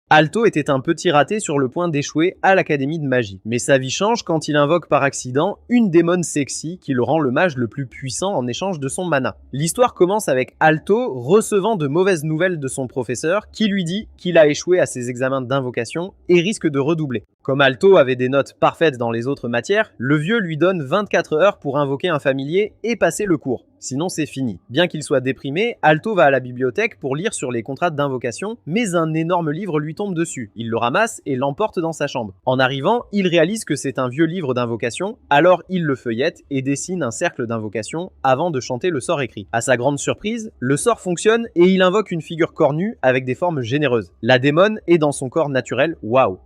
Alto était un petit raté sur le point d'échouer à l'académie de magie. Mais sa vie change quand il invoque par accident une démone sexy qui le rend le mage le plus puissant en échange de son mana. L'histoire commence avec Alto recevant de mauvaises nouvelles de son professeur qui lui dit qu'il a échoué à ses examens d'invocation et risque de redoubler. Comme Alto avait des notes parfaites dans les autres matières, le vieux lui donne 24 heures pour invoquer un familier et passer le cours. Sinon c'est fini. Bien qu'il soit déprimé, Alto va à la bibliothèque pour lire sur les contrats d'invocation, mais un énorme livre lui tombe dessus. Il le ramasse et l'emporte dans sa chambre. En arrivant, il réalise que c'est un vieux livre d'invocation, alors il le feuillette et dessine un cercle d'invocation avant de chanter le sort écrit. À sa grande surprise, le sort fonctionne et il invoque une figure cornue avec des formes généreuses. La démone est dans son corps naturel, waouh!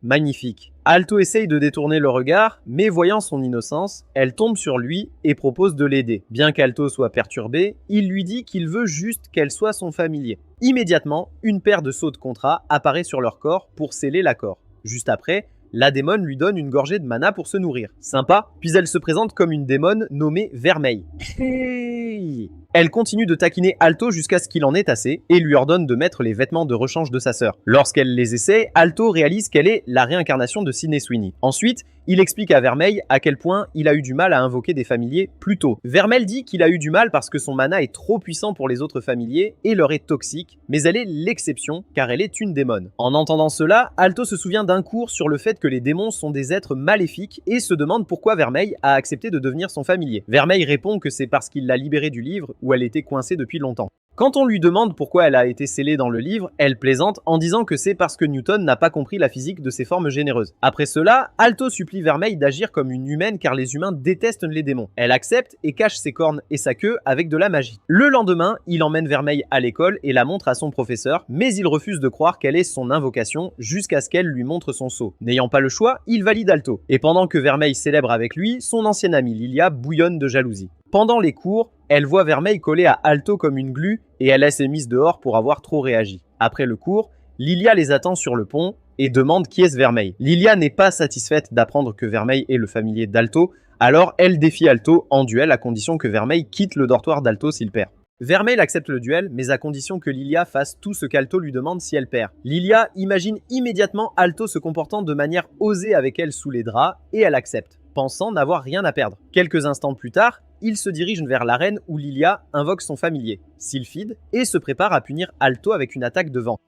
Magnifique. Alto essaye de détourner le regard, mais voyant son innocence, elle tombe sur lui et propose de l'aider. Bien qu'Alto soit perturbé, il lui dit qu'il veut juste qu'elle soit son familier. Immédiatement, une paire de sceaux de contrat apparaît sur leur corps pour sceller l'accord. Juste après, la démone lui donne une gorgée de mana pour se nourrir. Sympa, puis elle se présente comme une démone nommée Vermeil. Hey. Elle continue de taquiner Alto jusqu'à ce qu'il en ait assez et lui ordonne de mettre les vêtements de rechange de sa sœur. Lorsqu'elle les essaie, Alto réalise qu'elle est la réincarnation de Sydney Sweeney. Ensuite, il explique à Vermeil à quel point il a eu du mal à invoquer des familiers plus tôt. Vermeil dit qu'il a eu du mal parce que son mana est trop puissant pour les autres familiers et leur est toxique, mais elle est l'exception car elle est une démone. En entendant cela, Alto se souvient d'un cours sur le fait que les démons sont des êtres maléfiques et se demande pourquoi Vermeil a accepté de devenir son familier. Vermeil répond que c'est parce qu'il l'a libérée du livre où elle était coincée depuis longtemps. Quand on lui demande pourquoi elle a été scellée dans le livre, elle plaisante en disant que c'est parce que Newton n'a pas compris la physique de ces formes généreuses. Après cela, Alto supplie Vermeil d'agir comme une humaine car les humains détestent les démons. Elle accepte et cache ses cornes et sa queue avec de la magie. Le lendemain, il emmène Vermeil à l'école et la montre à son professeur, mais il refuse de croire qu'elle est son invocation jusqu'à ce qu'elle lui montre son sceau. N'ayant pas le choix, il valide Alto. Et pendant que Vermeil célèbre avec lui, son ancienne amie Lilia bouillonne de jalousie. Pendant les cours, elle voit Vermeil coller à Alto comme une glu et elle laisse mise dehors pour avoir trop réagi. Après le cours, Lilia les attend sur le pont et demande qui est ce Vermeil. Lilia n'est pas satisfaite d'apprendre que Vermeil est le familier d'Alto, alors elle défie Alto en duel à condition que Vermeil quitte le dortoir d'Alto s'il perd. Vermeil accepte le duel, mais à condition que Lilia fasse tout ce qu'Alto lui demande si elle perd. Lilia imagine immédiatement Alto se comportant de manière osée avec elle sous les draps et elle accepte, pensant n'avoir rien à perdre. Quelques instants plus tard, il se dirige vers l'arène où Lilia invoque son familier, Sylphide, et se prépare à punir Alto avec une attaque de vent.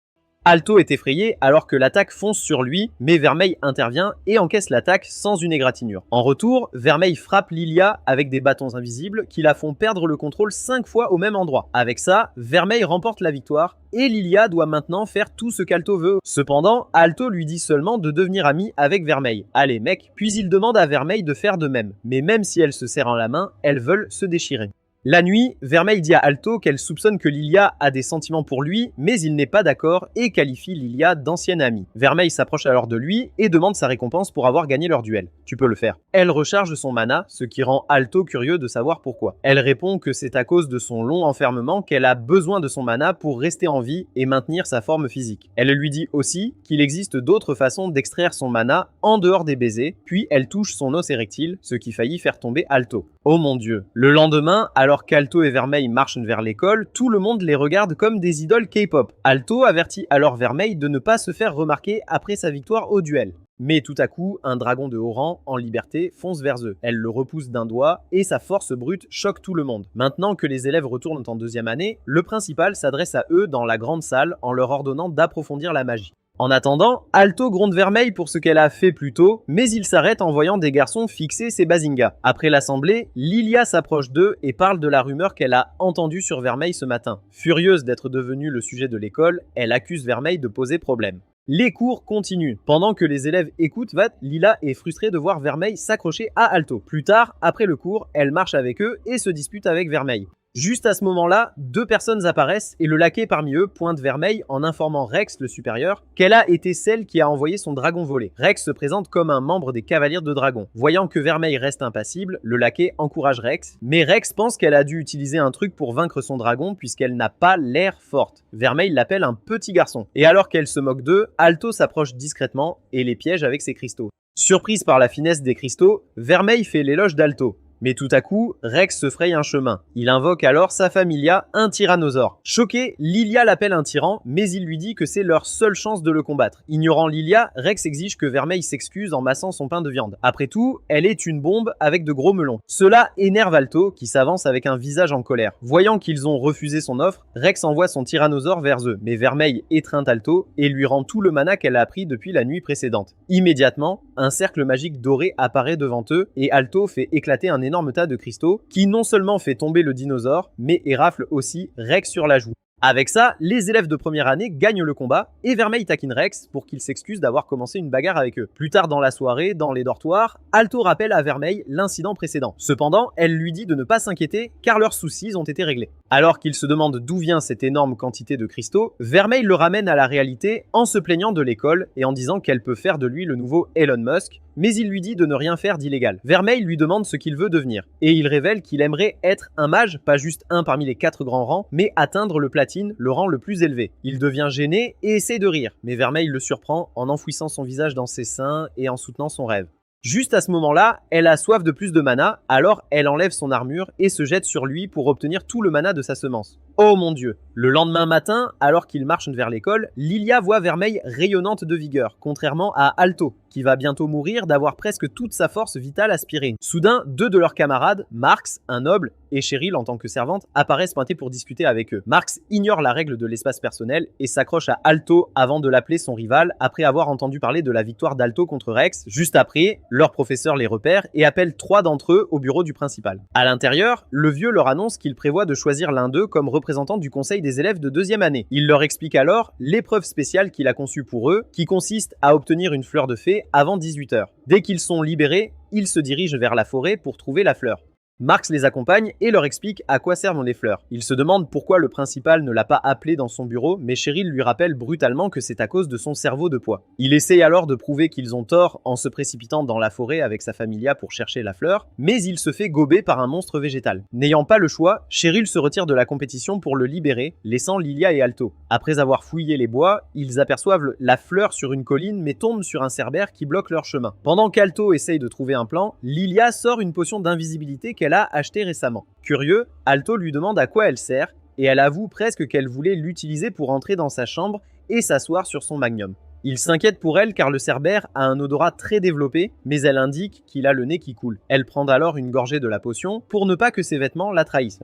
Alto est effrayé alors que l'attaque fonce sur lui, mais Vermeil intervient et encaisse l'attaque sans une égratignure. En retour, Vermeil frappe Lilia avec des bâtons invisibles qui la font perdre le contrôle 5 fois au même endroit. Avec ça, Vermeil remporte la victoire et Lilia doit maintenant faire tout ce qu'Alto veut. Cependant, Alto lui dit seulement de devenir ami avec Vermeil. Allez mec, puis il demande à Vermeil de faire de même. Mais même si elles se serrent la main, elles veulent se déchirer. La nuit, Vermeil dit à Alto qu'elle soupçonne que Lilia a des sentiments pour lui, mais il n'est pas d'accord et qualifie Lilia d'ancienne amie. Vermeil s'approche alors de lui et demande sa récompense pour avoir gagné leur duel. Tu peux le faire. Elle recharge son mana, ce qui rend Alto curieux de savoir pourquoi. Elle répond que c'est à cause de son long enfermement qu'elle a besoin de son mana pour rester en vie et maintenir sa forme physique. Elle lui dit aussi qu'il existe d'autres façons d'extraire son mana en dehors des baisers, puis elle touche son os érectile, ce qui faillit faire tomber Alto. Oh mon dieu. Le lendemain, alors qu'Alto et Vermeil marchent vers l'école, tout le monde les regarde comme des idoles K-pop. Alto avertit alors Vermeil de ne pas se faire remarquer après sa victoire au duel. Mais tout à coup, un dragon de haut rang, en liberté, fonce vers eux. Elle le repousse d'un doigt et sa force brute choque tout le monde. Maintenant que les élèves retournent en deuxième année, le principal s'adresse à eux dans la grande salle en leur ordonnant d'approfondir la magie. En attendant, Alto gronde Vermeil pour ce qu'elle a fait plus tôt, mais il s'arrête en voyant des garçons fixer ses bazingas. Après l'assemblée, Lilia s'approche d'eux et parle de la rumeur qu'elle a entendue sur Vermeil ce matin. Furieuse d'être devenue le sujet de l'école, elle accuse Vermeil de poser problème. Les cours continuent. Pendant que les élèves écoutent, Lila est frustrée de voir Vermeil s'accrocher à Alto. Plus tard, après le cours, elle marche avec eux et se dispute avec Vermeil. Juste à ce moment-là, 2 personnes apparaissent et le laquais parmi eux pointe Vermeil en informant Rex, le supérieur, qu'elle a été celle qui a envoyé son dragon volé. Rex se présente comme un membre des Cavaliers de Dragon. Voyant que Vermeil reste impassible, le laquais encourage Rex, mais Rex pense qu'elle a dû utiliser un truc pour vaincre son dragon puisqu'elle n'a pas l'air forte. Vermeil l'appelle un petit garçon. Et alors qu'elle se moque d'eux, Alto s'approche discrètement et les piège avec ses cristaux. Surprise par la finesse des cristaux, Vermeil fait l'éloge d'Alto. Mais tout à coup, Rex se fraye un chemin. Il invoque alors sa familia, un tyrannosaure. Choqué, Lilia l'appelle un tyran, mais il lui dit que c'est leur seule chance de le combattre. Ignorant Lilia, Rex exige que Vermeil s'excuse en massant son pain de viande. Après tout, elle est une bombe avec de gros melons. Cela énerve Alto, qui s'avance avec un visage en colère. Voyant qu'ils ont refusé son offre, Rex envoie son tyrannosaure vers eux, mais Vermeil étreint Alto et lui rend tout le mana qu'elle a appris depuis la nuit précédente. Immédiatement, un cercle magique doré apparaît devant eux et Alto fait éclater un énorme tas de cristaux qui non seulement fait tomber le dinosaure, mais érafle aussi Rex sur la joue. Avec ça, les élèves de première année gagnent le combat et Vermeil taquine Rex pour qu'il s'excuse d'avoir commencé une bagarre avec eux. Plus tard dans la soirée, dans les dortoirs, Alto rappelle à Vermeil l'incident précédent. Cependant, elle lui dit de ne pas s'inquiéter car leurs soucis ont été réglés. Alors qu'il se demande d'où vient cette énorme quantité de cristaux, Vermeil le ramène à la réalité en se plaignant de l'école et en disant qu'elle peut faire de lui le nouveau Elon Musk, mais il lui dit de ne rien faire d'illégal. Vermeil lui demande ce qu'il veut devenir, et il révèle qu'il aimerait être un mage, pas juste un parmi les 4 grands rangs, mais atteindre le platine, le rang le plus élevé. Il devient gêné et essaie de rire, mais Vermeil le surprend en enfouissant son visage dans ses seins et en soutenant son rêve. Juste à ce moment-là, elle a soif de plus de mana, alors elle enlève son armure et se jette sur lui pour obtenir tout le mana de sa semence. Oh mon dieu! Le lendemain matin, alors qu'ils marchent vers l'école, Lilia voit Vermeil rayonnante de vigueur, contrairement à Alto, qui va bientôt mourir d'avoir presque toute sa force vitale aspirée. Soudain, 2 de leurs camarades, Marx, un noble, et Cheryl en tant que servante, apparaissent pointés pour discuter avec eux. Marx ignore la règle de l'espace personnel et s'accroche à Alto avant de l'appeler son rival, après avoir entendu parler de la victoire d'Alto contre Rex. Juste après, leur professeur les repère et appelle 3 d'entre eux au bureau du principal. À l'intérieur, le vieux leur annonce qu'il prévoit de choisir l'un d'eux comme représentant du conseil des élèves de 2e année. Il leur explique alors l'épreuve spéciale qu'il a conçue pour eux, qui consiste à obtenir une fleur de fée avant 18h. Dès qu'ils sont libérés, ils se dirigent vers la forêt pour trouver la fleur. Marx les accompagne et leur explique à quoi servent les fleurs. Il se demande pourquoi le principal ne l'a pas appelé dans son bureau, mais Cheryl lui rappelle brutalement que c'est à cause de son cerveau de poids. Il essaye alors de prouver qu'ils ont tort en se précipitant dans la forêt avec sa familia pour chercher la fleur, mais il se fait gober par un monstre végétal. N'ayant pas le choix, Cheryl se retire de la compétition pour le libérer, laissant Lilia et Alto. Après avoir fouillé les bois, ils aperçoivent la fleur sur une colline mais tombent sur un cerbère qui bloque leur chemin. Pendant qu'Alto essaye de trouver un plan, Lilia sort une potion d'invisibilité qu'elle a achetée récemment. Curieux, Alto lui demande à quoi elle sert et elle avoue presque qu'elle voulait l'utiliser pour entrer dans sa chambre et s'asseoir sur son magnum. Il s'inquiète pour elle car le cerbère a un odorat très développé, mais elle indique qu'il a le nez qui coule. Elle prend alors une gorgée de la potion pour ne pas que ses vêtements la trahissent.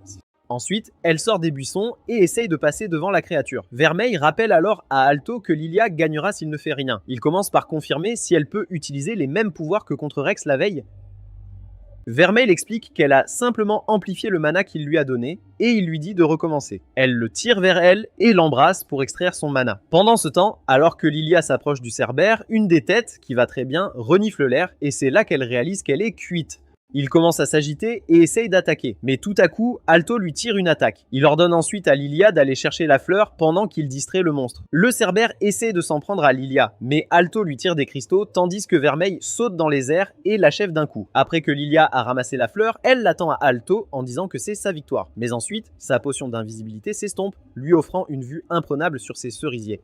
Ensuite, elle sort des buissons et essaye de passer devant la créature. Vermeil rappelle alors à Alto que Lilia gagnera s'il ne fait rien. Il commence par confirmer si elle peut utiliser les mêmes pouvoirs que contre Rex la veille. Vermeil explique qu'elle a simplement amplifié le mana qu'il lui a donné et il lui dit de recommencer. Elle le tire vers elle et l'embrasse pour extraire son mana. Pendant ce temps, alors que Lilia s'approche du cerbère, une des têtes, qui va très bien, renifle l'air et c'est là qu'elle réalise qu'elle est cuite. Il commence à s'agiter et essaye d'attaquer, mais tout à coup, Alto lui tire une attaque. Il ordonne ensuite à Lilia d'aller chercher la fleur pendant qu'il distrait le monstre. Le cerbère essaie de s'en prendre à Lilia, mais Alto lui tire des cristaux tandis que Vermeil saute dans les airs et l'achève d'un coup. Après que Lilia a ramassé la fleur, elle l'attend à Alto en disant que c'est sa victoire. Mais ensuite, sa potion d'invisibilité s'estompe, lui offrant une vue imprenable sur ses cerisiers.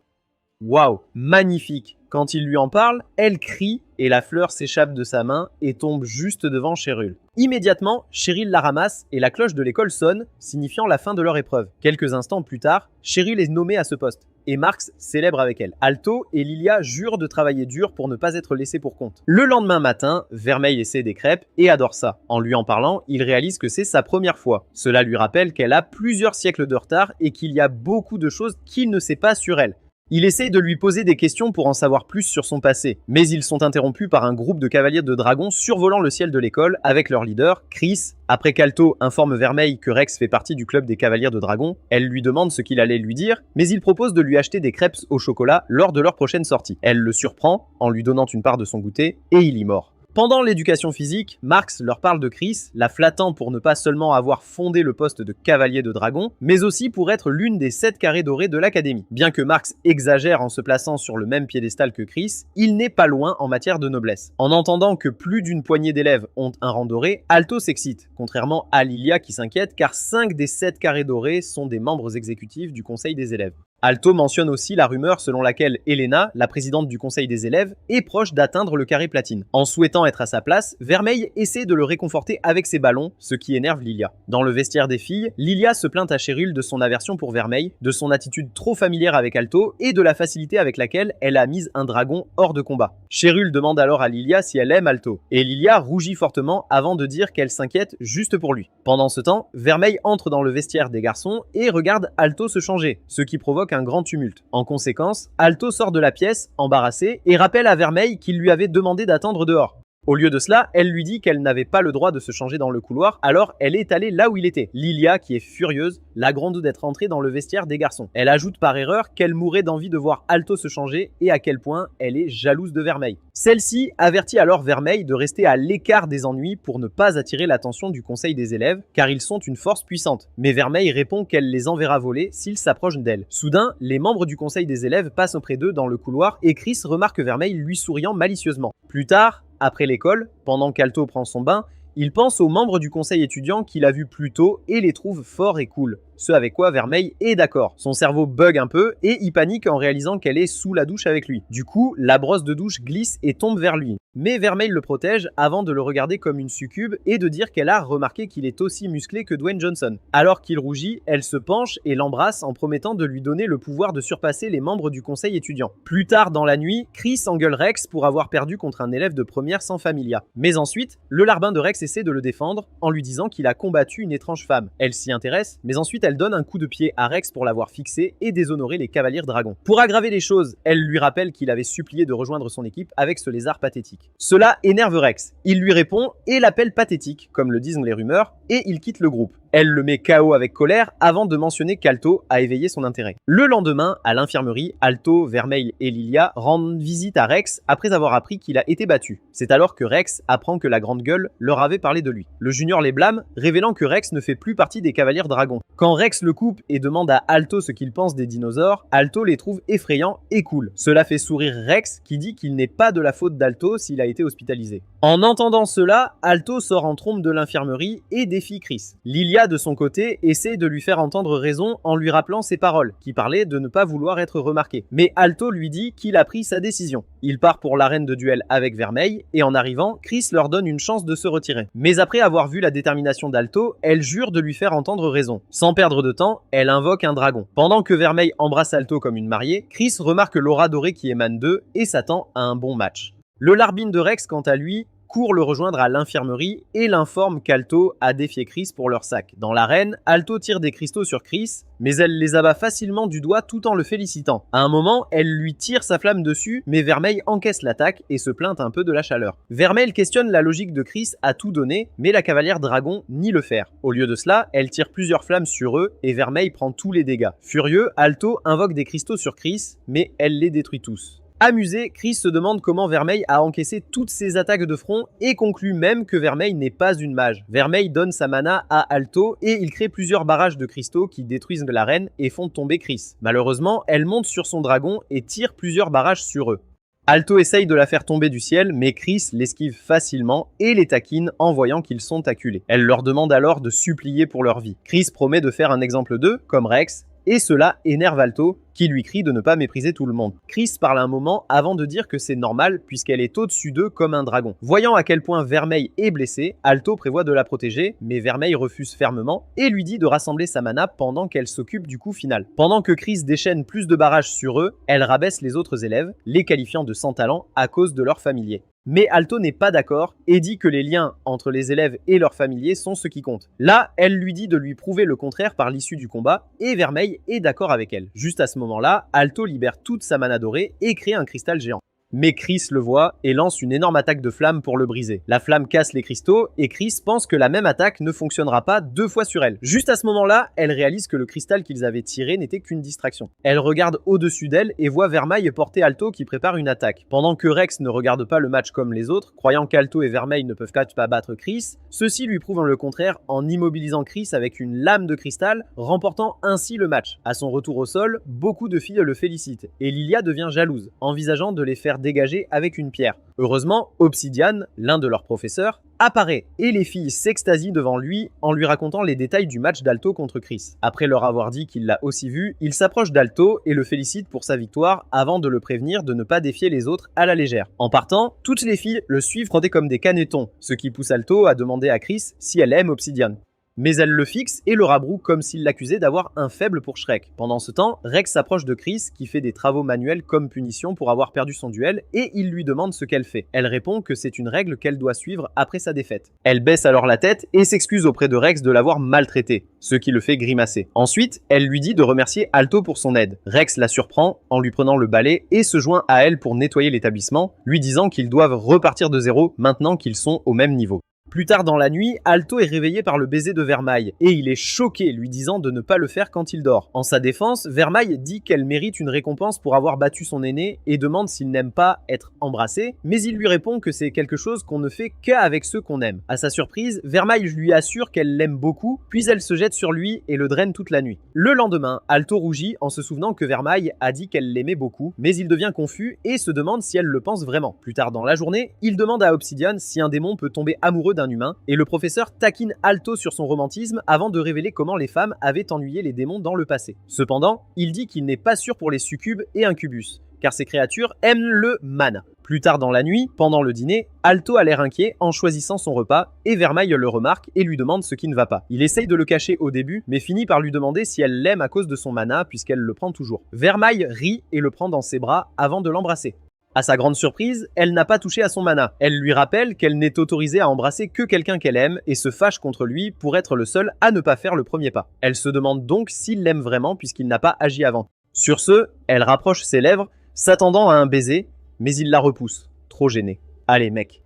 Waouh, magnifique! Quand il lui en parle, elle crie et la fleur s'échappe de sa main et tombe juste devant Cheryl. Immédiatement, Cheryl la ramasse et la cloche de l'école sonne, signifiant la fin de leur épreuve. Quelques instants plus tard, Cheryl est nommée à ce poste et Marx célèbre avec elle. Alto et Lilia jurent de travailler dur pour ne pas être laissés pour compte. Le lendemain matin, Vermeil essaie des crêpes et adore ça. En lui en parlant, il réalise que c'est sa première fois. Cela lui rappelle qu'elle a plusieurs siècles de retard et qu'il y a beaucoup de choses qu'il ne sait pas sur elle. Il essaye de lui poser des questions pour en savoir plus sur son passé, mais ils sont interrompus par un groupe de cavaliers de dragons survolant le ciel de l'école avec leur leader, Chris. Après qu'Alto informe Vermeil que Rex fait partie du club des cavaliers de dragons, elle lui demande ce qu'il allait lui dire, mais il propose de lui acheter des crêpes au chocolat lors de leur prochaine sortie. Elle le surprend en lui donnant une part de son goûter et il y mord. Pendant l'éducation physique, Marx leur parle de Chris, la flattant pour ne pas seulement avoir fondé le poste de cavalier de dragon, mais aussi pour être l'une des 7 carrés dorés de l'académie. Bien que Marx exagère en se plaçant sur le même piédestal que Chris, il n'est pas loin en matière de noblesse. En entendant que plus d'une poignée d'élèves ont un rang doré, Alto s'excite, contrairement à Lilia qui s'inquiète car 5 des 7 carrés dorés sont des membres exécutifs du conseil des élèves. Alto mentionne aussi la rumeur selon laquelle Elena, la présidente du conseil des élèves, est proche d'atteindre le carré platine. En souhaitant être à sa place, Vermeil essaie de le réconforter avec ses ballons, ce qui énerve Lilia. Dans le vestiaire des filles, Lilia se plaint à Cheryl de son aversion pour Vermeil, de son attitude trop familière avec Alto et de la facilité avec laquelle elle a mis un dragon hors de combat. Cheryl demande alors à Lilia si elle aime Alto, et Lilia rougit fortement avant de dire qu'elle s'inquiète juste pour lui. Pendant ce temps, Vermeil entre dans le vestiaire des garçons et regarde Alto se changer, ce qui provoque un grand tumulte. En conséquence, Alto sort de la pièce, embarrassé, et rappelle à Vermeil qu'il lui avait demandé d'attendre dehors. Au lieu de cela, elle lui dit qu'elle n'avait pas le droit de se changer dans le couloir, alors elle est allée là où il était. Lilia, qui est furieuse, la gronde d'être entrée dans le vestiaire des garçons. Elle ajoute par erreur qu'elle mourrait d'envie de voir Alto se changer et à quel point elle est jalouse de Vermeil. Celle-ci avertit alors Vermeil de rester à l'écart des ennuis pour ne pas attirer l'attention du conseil des élèves, car ils sont une force puissante. Mais Vermeil répond qu'elle les enverra voler s'ils s'approchent d'elle. Soudain, les membres du conseil des élèves passent auprès d'eux dans le couloir et Chris remarque Vermeil lui souriant malicieusement. Plus tard, après l'école, pendant qu'Alto prend son bain, il pense aux membres du conseil étudiant qu'il a vus plus tôt et les trouve forts et cool. Ce avec quoi Vermeil est d'accord. Son cerveau bug un peu et il panique en réalisant qu'elle est sous la douche avec lui. Du coup, la brosse de douche glisse et tombe vers lui. Mais Vermeil le protège avant de le regarder comme une succube et de dire qu'elle a remarqué qu'il est aussi musclé que Dwayne Johnson. Alors qu'il rougit, elle se penche et l'embrasse en promettant de lui donner le pouvoir de surpasser les membres du conseil étudiant. Plus tard dans la nuit, Chris engueule Rex pour avoir perdu contre un élève de première sans familia. Mais ensuite, le larbin de Rex essaie de le défendre en lui disant qu'il a combattu une étrange femme. Elle s'y intéresse, mais ensuite elle donne un coup de pied à Rex pour l'avoir fixé et déshonorer les cavaliers dragons. Pour aggraver les choses, elle lui rappelle qu'il avait supplié de rejoindre son équipe avec ce lézard pathétique. Cela énerve Rex. Il lui répond et l'appelle pathétique, comme le disent les rumeurs, et il quitte le groupe. Elle le met KO avec colère avant de mentionner qu'Alto a éveillé son intérêt. Le lendemain, à l'infirmerie, Alto, Vermeil et Lilia rendent visite à Rex après avoir appris qu'il a été battu. C'est alors que Rex apprend que la grande gueule leur avait parlé de lui. Le junior les blâme, révélant que Rex ne fait plus partie des cavaliers dragons. Quand Rex le coupe et demande à Alto ce qu'il pense des dinosaures, Alto les trouve effrayants et cool. Cela fait sourire Rex qui dit qu'il n'est pas de la faute d'Alto s'il a été hospitalisé. En entendant cela, Alto sort en trompe de l'infirmerie et défie Chris. Lilia, de son côté, essaie de lui faire entendre raison en lui rappelant ses paroles, qui parlaient de ne pas vouloir être remarqué. Mais Alto lui dit qu'il a pris sa décision. Il part pour l'arène de duel avec Vermeil, et en arrivant, Chris leur donne une chance de se retirer. Mais après avoir vu la détermination d'Alto, elle jure de lui faire entendre raison. Sans perdre de temps, elle invoque un dragon. Pendant que Vermeil embrasse Alto comme une mariée, Chris remarque l'aura dorée qui émane d'eux et s'attend à un bon match. Le larbin de Rex, quant à lui, court le rejoindre à l'infirmerie et l'informe qu'Alto a défié Chris pour leur sac. Dans l'arène, Alto tire des cristaux sur Chris, mais elle les abat facilement du doigt tout en le félicitant. À un moment, elle lui tire sa flamme dessus, mais Vermeil encaisse l'attaque et se plaint un peu de la chaleur. Vermeil questionne la logique de Chris à tout donner, mais la cavalière dragon nie le faire. Au lieu de cela, elle tire plusieurs flammes sur eux et Vermeil prend tous les dégâts. Furieux, Alto invoque des cristaux sur Chris, mais elle les détruit tous. Amusé, Chris se demande comment Vermeil a encaissé toutes ces attaques de front et conclut même que Vermeil n'est pas une mage. Vermeil donne sa mana à Alto et il crée plusieurs barrages de cristaux qui détruisent l'arène et font tomber Chris. Malheureusement, elle monte sur son dragon et tire plusieurs barrages sur eux. Alto essaye de la faire tomber du ciel, mais Chris l'esquive facilement et les taquine en voyant qu'ils sont acculés. Elle leur demande alors de supplier pour leur vie. Chris promet de faire un exemple d'eux, comme Rex, et cela énerve Alto, qui lui crie de ne pas mépriser tout le monde. Chris parle un moment avant de dire que c'est normal puisqu'elle est au-dessus d'eux comme un dragon. Voyant à quel point Vermeil est blessé, Alto prévoit de la protéger, mais Vermeil refuse fermement et lui dit de rassembler sa mana pendant qu'elle s'occupe du coup final. Pendant que Chris déchaîne plus de barrages sur eux, elle rabaisse les autres élèves, les qualifiant de sans talent à cause de leur familier. Mais Alto n'est pas d'accord et dit que les liens entre les élèves et leurs familiers sont ce qui compte. Là, elle lui dit de lui prouver le contraire par l'issue du combat et Vermeil est d'accord avec elle. Juste à ce moment-là, Alto libère toute sa mana dorée et crée un cristal géant. Mais Chris le voit et lance une énorme attaque de flamme pour le briser. La flamme casse les cristaux et Chris pense que la même attaque ne fonctionnera pas deux fois sur elle. Juste à ce moment-là, elle réalise que le cristal qu'ils avaient tiré n'était qu'une distraction. Elle regarde au-dessus d'elle et voit Vermeil porter Alto qui prépare une attaque. Pendant que Rex ne regarde pas le match comme les autres, croyant qu'Alto et Vermeil ne peuvent pas battre Chris, ceux-ci lui prouvent le contraire en immobilisant Chris avec une lame de cristal, remportant ainsi le match. À son retour au sol, beaucoup de filles le félicitent et Lilia devient jalouse, envisageant de les faire dégagée avec une pierre. Heureusement, Obsidian, l'un de leurs professeurs, apparaît et les filles s'extasient devant lui en lui racontant les détails du match d'Alto contre Chris. Après leur avoir dit qu'il l'a aussi vu, il s'approche d'Alto et le félicite pour sa victoire avant de le prévenir de ne pas défier les autres à la légère. En partant, toutes les filles le suivent frottées comme des canetons, ce qui pousse Alto à demander à Chris si elle aime Obsidian. Mais elle le fixe et le rabroue comme s'il l'accusait d'avoir un faible pour Shrek. Pendant ce temps, Rex s'approche de Chris qui fait des travaux manuels comme punition pour avoir perdu son duel et il lui demande ce qu'elle fait. Elle répond que c'est une règle qu'elle doit suivre après sa défaite. Elle baisse alors la tête et s'excuse auprès de Rex de l'avoir maltraité, ce qui le fait grimacer. Ensuite, elle lui dit de remercier Alto pour son aide. Rex la surprend en lui prenant le balai et se joint à elle pour nettoyer l'établissement, lui disant qu'ils doivent repartir de zéro maintenant qu'ils sont au même niveau. Plus tard dans la nuit, Alto est réveillé par le baiser de Vermeil et il est choqué, lui disant de ne pas le faire quand il dort. En sa défense, Vermeil dit qu'elle mérite une récompense pour avoir battu son aîné et demande s'il n'aime pas être embrassé, mais il lui répond que c'est quelque chose qu'on ne fait qu'avec ceux qu'on aime. À sa surprise, Vermeil lui assure qu'elle l'aime beaucoup, puis elle se jette sur lui et le draine toute la nuit. Le lendemain, Alto rougit en se souvenant que Vermeil a dit qu'elle l'aimait beaucoup, mais il devient confus et se demande si elle le pense vraiment. Plus tard dans la journée, il demande à Obsidian si un démon peut tomber amoureux d'un humain, et le professeur taquine Alto sur son romantisme avant de révéler comment les femmes avaient ennuyé les démons dans le passé. Cependant, il dit qu'il n'est pas sûr pour les succubes et incubus, car ces créatures aiment le mana. Plus tard dans la nuit, pendant le dîner, Alto a l'air inquiet en choisissant son repas, et Vermeil le remarque et lui demande ce qui ne va pas. Il essaye de le cacher au début, mais finit par lui demander si elle l'aime à cause de son mana, puisqu'elle le prend toujours. Vermeil rit et le prend dans ses bras avant de l'embrasser. À sa grande surprise, elle n'a pas touché à son mana. Elle lui rappelle qu'elle n'est autorisée à embrasser que quelqu'un qu'elle aime et se fâche contre lui pour être le seul à ne pas faire le premier pas. Elle se demande donc s'il l'aime vraiment puisqu'il n'a pas agi avant. Sur ce, elle rapproche ses lèvres, s'attendant à un baiser, mais il la repousse, trop gêné. Allez mec.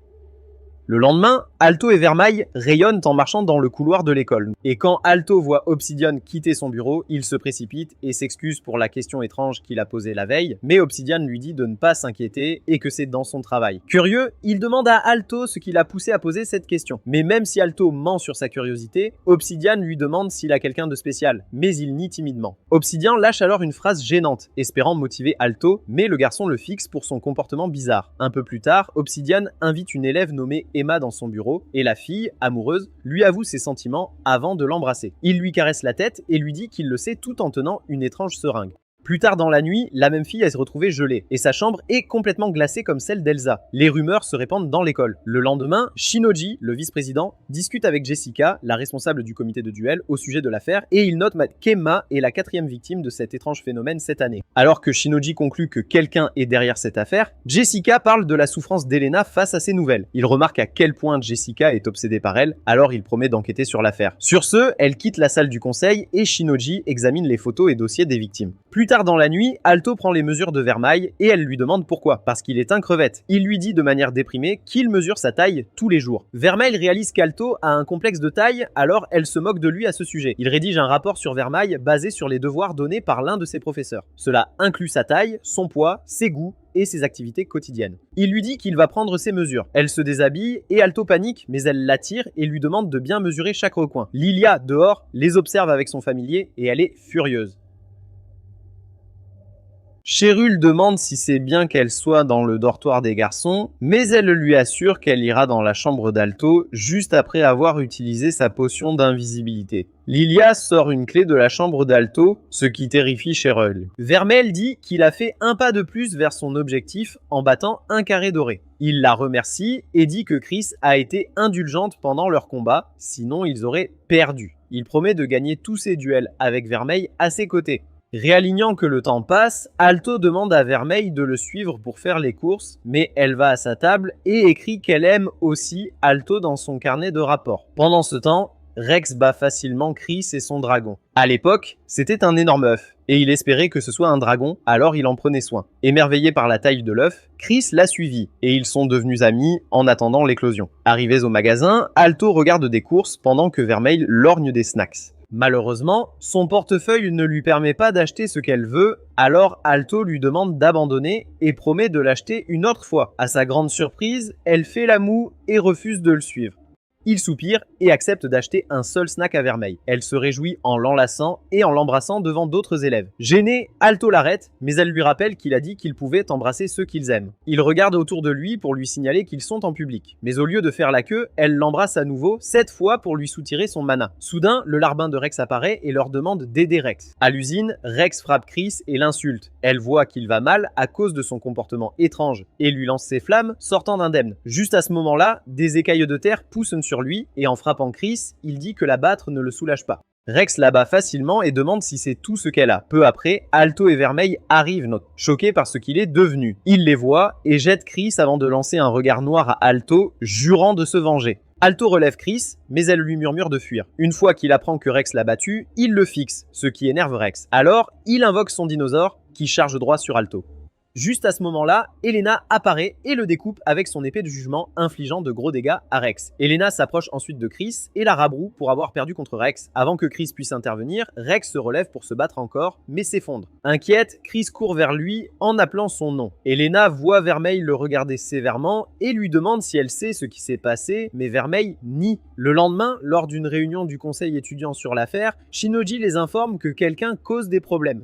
Le lendemain, Alto et Vermeil rayonnent en marchant dans le couloir de l'école. Et quand Alto voit Obsidian quitter son bureau, il se précipite et s'excuse pour la question étrange qu'il a posée la veille, mais Obsidian lui dit de ne pas s'inquiéter et que c'est dans son travail. Curieux, il demande à Alto ce qui l'a poussé à poser cette question. Mais même si Alto ment sur sa curiosité, Obsidian lui demande s'il a quelqu'un de spécial, mais il nie timidement. Obsidian lâche alors une phrase gênante, espérant motiver Alto, mais le garçon le fixe pour son comportement bizarre. Un peu plus tard, Obsidian invite une élève nommée Emma dans son bureau et la fille, amoureuse, lui avoue ses sentiments avant de l'embrasser. Il lui caresse la tête et lui dit qu'il le sait tout en tenant une étrange seringue. Plus tard dans la nuit, la même fille s'est retrouvée gelée, et sa chambre est complètement glacée comme celle d'Elsa. Les rumeurs se répandent dans l'école. Le lendemain, Shinoji, le vice-président, discute avec Jessica, la responsable du comité de duel, au sujet de l'affaire, et il note qu'Emma est la 4e victime de cet étrange phénomène cette année. Alors que Shinoji conclut que quelqu'un est derrière cette affaire, Jessica parle de la souffrance d'Elena face à ces nouvelles. Il remarque à quel point Jessica est obsédée par elle, alors il promet d'enquêter sur l'affaire. Sur ce, elle quitte la salle du conseil et Shinoji examine les photos et dossiers des victimes. Plus tard dans la nuit, Alto prend les mesures de Vermeil et elle lui demande pourquoi. Parce qu'il est un crevette. Il lui dit de manière déprimée qu'il mesure sa taille tous les jours. Vermeil réalise qu'Alto a un complexe de taille, alors elle se moque de lui à ce sujet. Il rédige un rapport sur Vermeil basé sur les devoirs donnés par l'un de ses professeurs. Cela inclut sa taille, son poids, ses goûts et ses activités quotidiennes. Il lui dit qu'il va prendre ses mesures. Elle se déshabille et Alto panique, mais elle l'attire et lui demande de bien mesurer chaque recoin. Lilia, dehors, les observe avec son familier et elle est furieuse. Chérule demande si c'est bien qu'elle soit dans le dortoir des garçons, mais elle lui assure qu'elle ira dans la chambre d'Alto juste après avoir utilisé sa potion d'invisibilité. Lilia sort une clé de la chambre d'Alto, ce qui terrifie Chérule. Vermeil dit qu'il a fait un pas de plus vers son objectif en battant un carré doré. Il la remercie et dit que Chris a été indulgente pendant leur combat, sinon ils auraient perdu. Il promet de gagner tous ses duels avec Vermeil à ses côtés. Réalignant que le temps passe, Alto demande à Vermeil de le suivre pour faire les courses, mais elle va à sa table et écrit qu'elle aime aussi Alto dans son carnet de rapports. Pendant ce temps, Rex bat facilement Chris et son dragon. À l'époque, c'était un énorme œuf, et il espérait que ce soit un dragon, alors il en prenait soin. Émerveillé par la taille de l'œuf, Chris l'a suivi, et ils sont devenus amis en attendant l'éclosion. Arrivés au magasin, Alto regarde des courses pendant que Vermeil lorgne des snacks. Malheureusement, son portefeuille ne lui permet pas d'acheter ce qu'elle veut, alors Alto lui demande d'abandonner et promet de l'acheter une autre fois. À sa grande surprise, elle fait la moue et refuse de le suivre. Il soupire et accepte d'acheter un seul snack à Vermeil. Elle se réjouit en l'enlaçant et en l'embrassant devant d'autres élèves. Gêné, Alto l'arrête, mais elle lui rappelle qu'il a dit qu'ils pouvaient embrasser ceux qu'ils aiment. Il regarde autour de lui pour lui signaler qu'ils sont en public. Mais au lieu de faire la queue, elle l'embrasse à nouveau, cette fois pour lui soutirer son mana. Soudain, le larbin de Rex apparaît et leur demande d'aider Rex. À l'usine, Rex frappe Chris et l'insulte. Elle voit qu'il va mal à cause de son comportement étrange et lui lance ses flammes, sortant indemne. Juste à ce moment-là, des écailles de terre poussent sur lui et en frappant Chris, il dit que la battre ne le soulage pas. Rex l'abat facilement et demande si c'est tout ce qu'elle a. Peu après, Alto et Vermeil arrivent, choqués par ce qu'il est devenu. Il les voit et jette Chris avant de lancer un regard noir à Alto, jurant de se venger. Alto relève Chris, mais elle lui murmure de fuir. Une fois qu'il apprend que Rex l'a battu, il le fixe, ce qui énerve Rex. Alors, il invoque son dinosaure, qui charge droit sur Alto. Juste à ce moment-là, Elena apparaît et le découpe avec son épée de jugement, infligeant de gros dégâts à Rex. Elena s'approche ensuite de Chris et la rabroue pour avoir perdu contre Rex. Avant que Chris puisse intervenir, Rex se relève pour se battre encore, mais s'effondre. Inquiète, Chris court vers lui en appelant son nom. Elena voit Vermeil le regarder sévèrement et lui demande si elle sait ce qui s'est passé, mais Vermeil nie. Le lendemain, lors d'une réunion du conseil étudiant sur l'affaire, Shinoji les informe que quelqu'un cause des problèmes.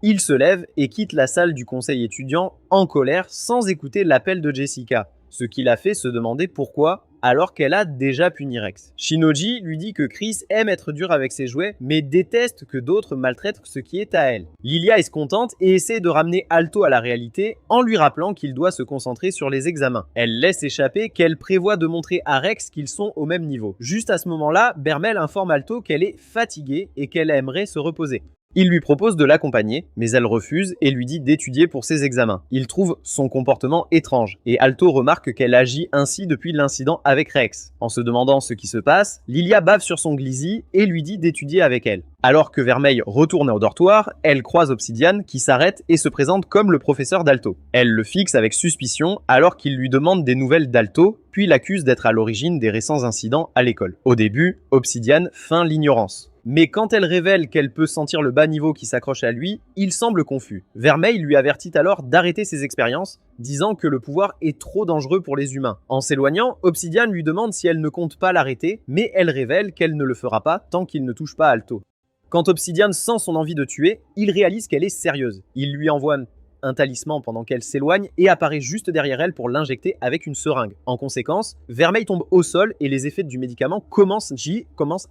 Il se lève et quitte la salle du conseil étudiant en colère sans écouter l'appel de Jessica, ce qui l'a fait se demander pourquoi alors qu'elle a déjà puni Rex. Shinoji lui dit que Chris aime être dur avec ses jouets mais déteste que d'autres maltraitent ce qui est à elle. Lilia est contente et essaie de ramener Alto à la réalité en lui rappelant qu'il doit se concentrer sur les examens. Elle laisse échapper qu'elle prévoit de montrer à Rex qu'ils sont au même niveau. Juste à ce moment-là, Bermel informe Alto qu'elle est fatiguée et qu'elle aimerait se reposer. Il lui propose de l'accompagner, mais elle refuse et lui dit d'étudier pour ses examens. Il trouve son comportement étrange, et Alto remarque qu'elle agit ainsi depuis l'incident avec Rex. En se demandant ce qui se passe, Lilia bave sur son Glizzy et lui dit d'étudier avec elle. Alors que Vermeil retourne au dortoir, elle croise Obsidian qui s'arrête et se présente comme le professeur d'Alto. Elle le fixe avec suspicion alors qu'il lui demande des nouvelles d'Alto, puis l'accuse d'être à l'origine des récents incidents à l'école. Au début, Obsidian feint l'ignorance. Mais quand elle révèle qu'elle peut sentir le bas niveau qui s'accroche à lui, il semble confus. Vermeil lui avertit alors d'arrêter ses expériences, disant que le pouvoir est trop dangereux pour les humains. En s'éloignant, Obsidian lui demande si elle ne compte pas l'arrêter, mais elle révèle qu'elle ne le fera pas tant qu'il ne touche pas Alto. Quand Obsidian sent son envie de tuer, il réalise qu'elle est sérieuse. Il lui envoie un talisman pendant qu'elle s'éloigne et apparaît juste derrière elle pour l'injecter avec une seringue. En conséquence, Vermeil tombe au sol et les effets du médicament commencent